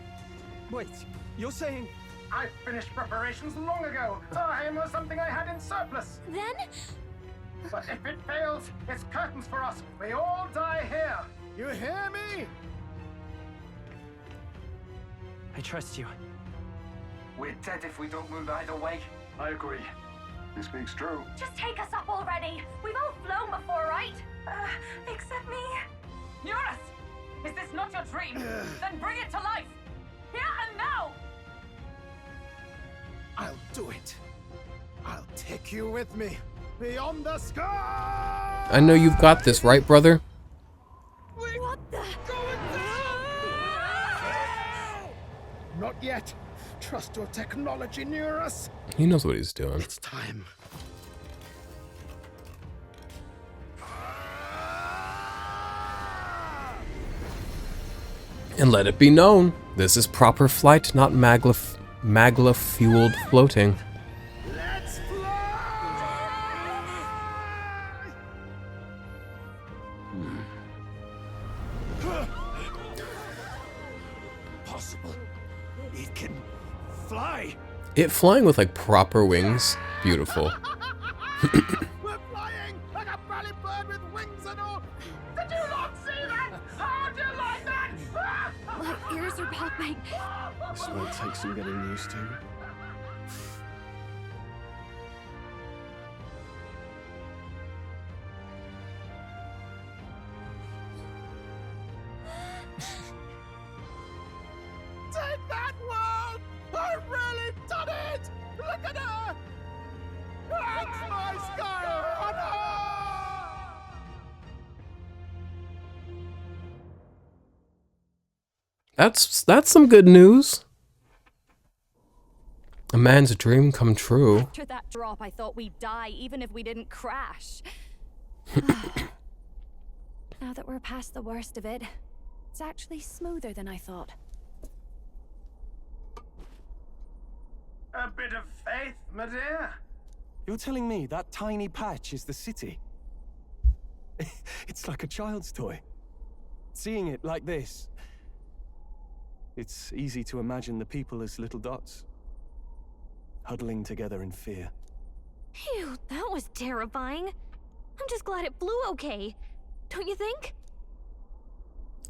Wait, you're saying... I finished preparations long ago. Time was something I had in surplus. Then? But if it fails, it's curtains for us. We all die here. You hear me? I trust you. We're dead if we don't move either way. I agree. He speaks true. Just take us up already. We've all flown before, right? Except me. Norris! Is this not your dream? Then bring it to life! Here and now! I'll do it. I'll take you with me. Beyond the sky! I know you've got this, right, brother? What the? Not yet. Trust your technology near us. He knows what he's doing. It's time. And let it be known, this is proper flight, not magla-fueled floating. Let's fly! It flying with like proper wings, beautiful. We're flying like a bally bird with wings and all. Did you not see that? How do you like that? My ears are popping. This might take some getting used to. Take that, world! I've really done it! Look at her! That's my sky! That's some good news. A man's dream come true. After that drop, I thought we'd die even if we didn't crash. Now that we're past the worst of it, it's actually smoother than I thought. A bit of faith, my dear. You're telling me that tiny patch is the city? It's like a child's toy. Seeing it like this, it's easy to imagine the people as little dots, huddling together in fear. Phew, that was terrifying. I'm just glad it flew okay. Don't you think?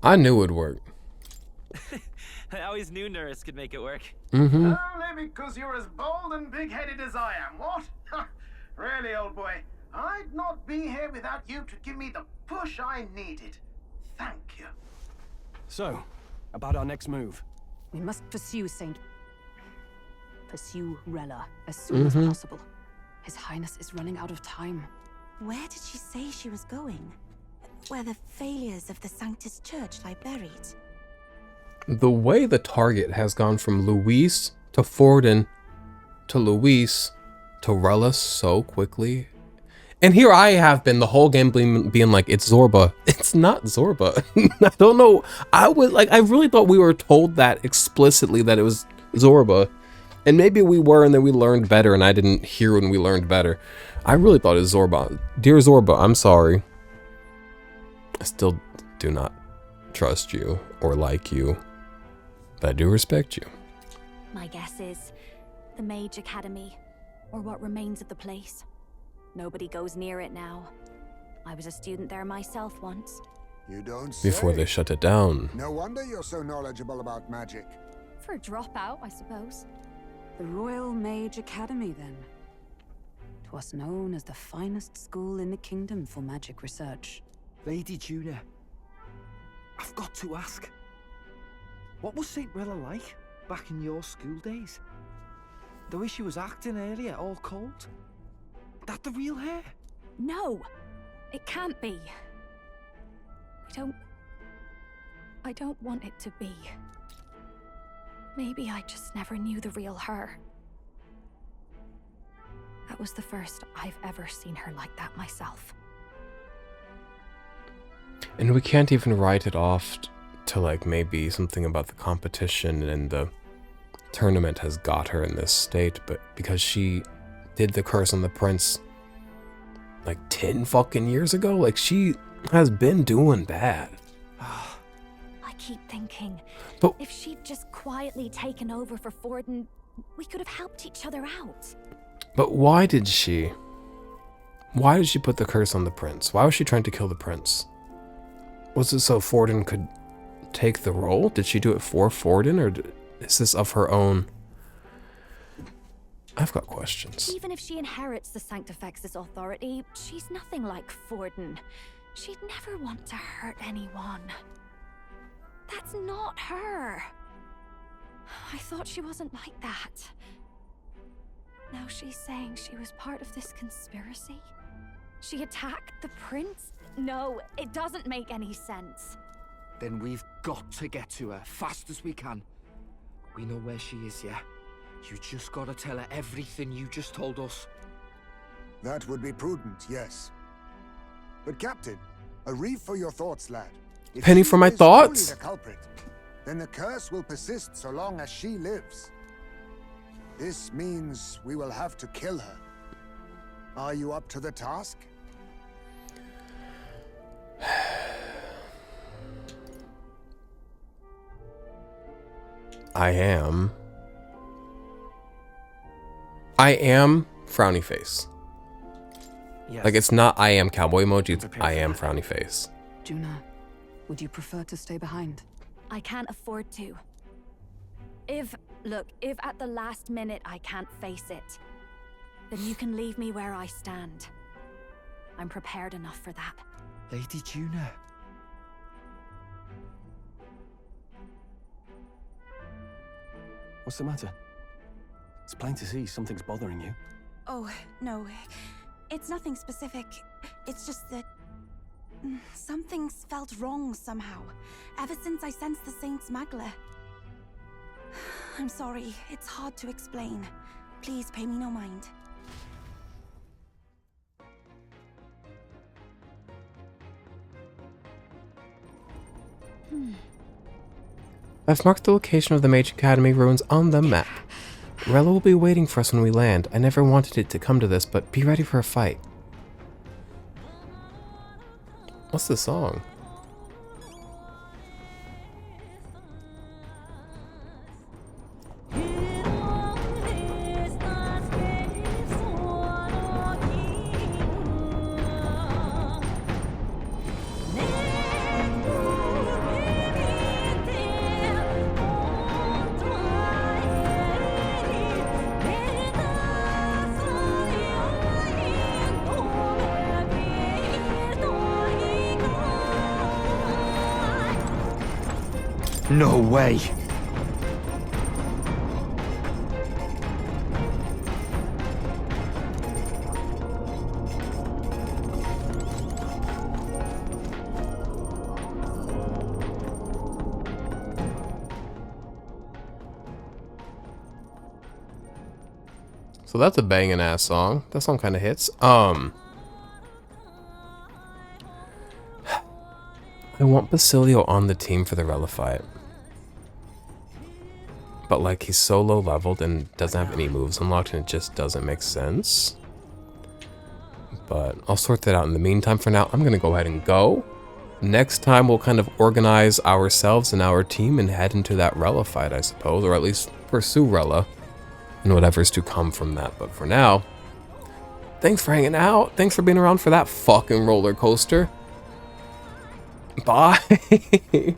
I knew it'd work. I always knew Nurse could make it work. Mm-hmm. Only because you're as bold and big-headed as I am, what? Really, old boy, I'd not be here without you to give me the push I needed. Thank you. So, about our next move. We must pursue Rella as soon as possible. His Highness is running out of time. Where did she say she was going? Where the failures of the Sanctus Church lie buried? The way the target has gone from Luis to Forden to Luis to Rella so quickly. And here I have been the whole game being like, it's Zorba. It's not Zorba. I don't know. I really thought we were told that explicitly that it was Zorba. And maybe we were and then we learned better and I didn't hear when we learned better. I really thought it was Zorba. Dear Zorba, I'm sorry. I still do not trust you or like you. But I do respect you. My guess is the Mage Academy, or what remains of the place. Nobody goes near it now. I was a student there myself once. You don't say. Before they shut it down. No wonder you're so knowledgeable about magic. For a dropout, I suppose. The Royal Mage Academy, then. 'Twas known as the finest school in the kingdom for magic research. Lady Juna, I've got to ask. What was St. Rella like back in your school days? The way she was acting earlier, all cold? That the real hair? No! It can't be. I don't want it to be. Maybe I just never knew the real her. That was the first I've ever seen her like that myself. And we can't even write it off to like maybe something about the competition and the tournament has got her in this state, but because she did the curse on the prince like 10 fucking years ago, like she has been doing bad. I keep thinking, but if she'd just quietly taken over for Forden, we could have helped each other out. But why did she put the curse on the prince? Why was she trying to kill the prince? Was it so Forden could take the role? Did she do it for Forden, or is this of her own? I've got questions. Even if she inherits the Sanctifex's authority, she's nothing like Forden. She'd never want to hurt anyone. That's not her. I thought she wasn't like that. Now she's saying she was part of this conspiracy? She attacked the prince? No, it doesn't make any sense. Then we've got to get to her fast as we can. We know where she is, yeah? You just gotta tell her everything you just told us. That would be prudent, yes. But Captain, a reef for your thoughts, lad. If Penny she for my is thoughts? truly the culprit, then the curse will persist so long as she lives. This means we will have to kill her. Are you up to the task? I am. I am frowny face. Yes. Like, it's not I am cowboy emoji, it's I am frowny face. Juna, would you prefer to stay behind? I can't afford to. If at the last minute I can't face it, then you can leave me where I stand. I'm prepared enough for that. Lady Juna. What's the matter? It's plain to see something's bothering you. Oh, no. It's nothing specific. It's just that something's felt wrong somehow, ever since I sensed the Saint's Magla. I'm sorry, it's hard to explain. Please pay me no mind. I've marked the location of the Mage Academy ruins on the map. Rella will be waiting for us when we land. I never wanted it to come to this, but be ready for a fight. What's the song? No way. So that's a banging ass song. That song kind of hits. I want Basilio on the team for the Rella fight. But like, he's so low leveled and doesn't have any moves unlocked, and it just doesn't make sense. But I'll sort that out in the meantime. For now, I'm gonna go ahead and go. Next time we'll kind of organize ourselves and our team and head into that Rella fight, I suppose, or at least pursue Rella and whatever's to come from that. But for now, thanks for hanging out. Thanks for being around for that fucking roller coaster. Bye.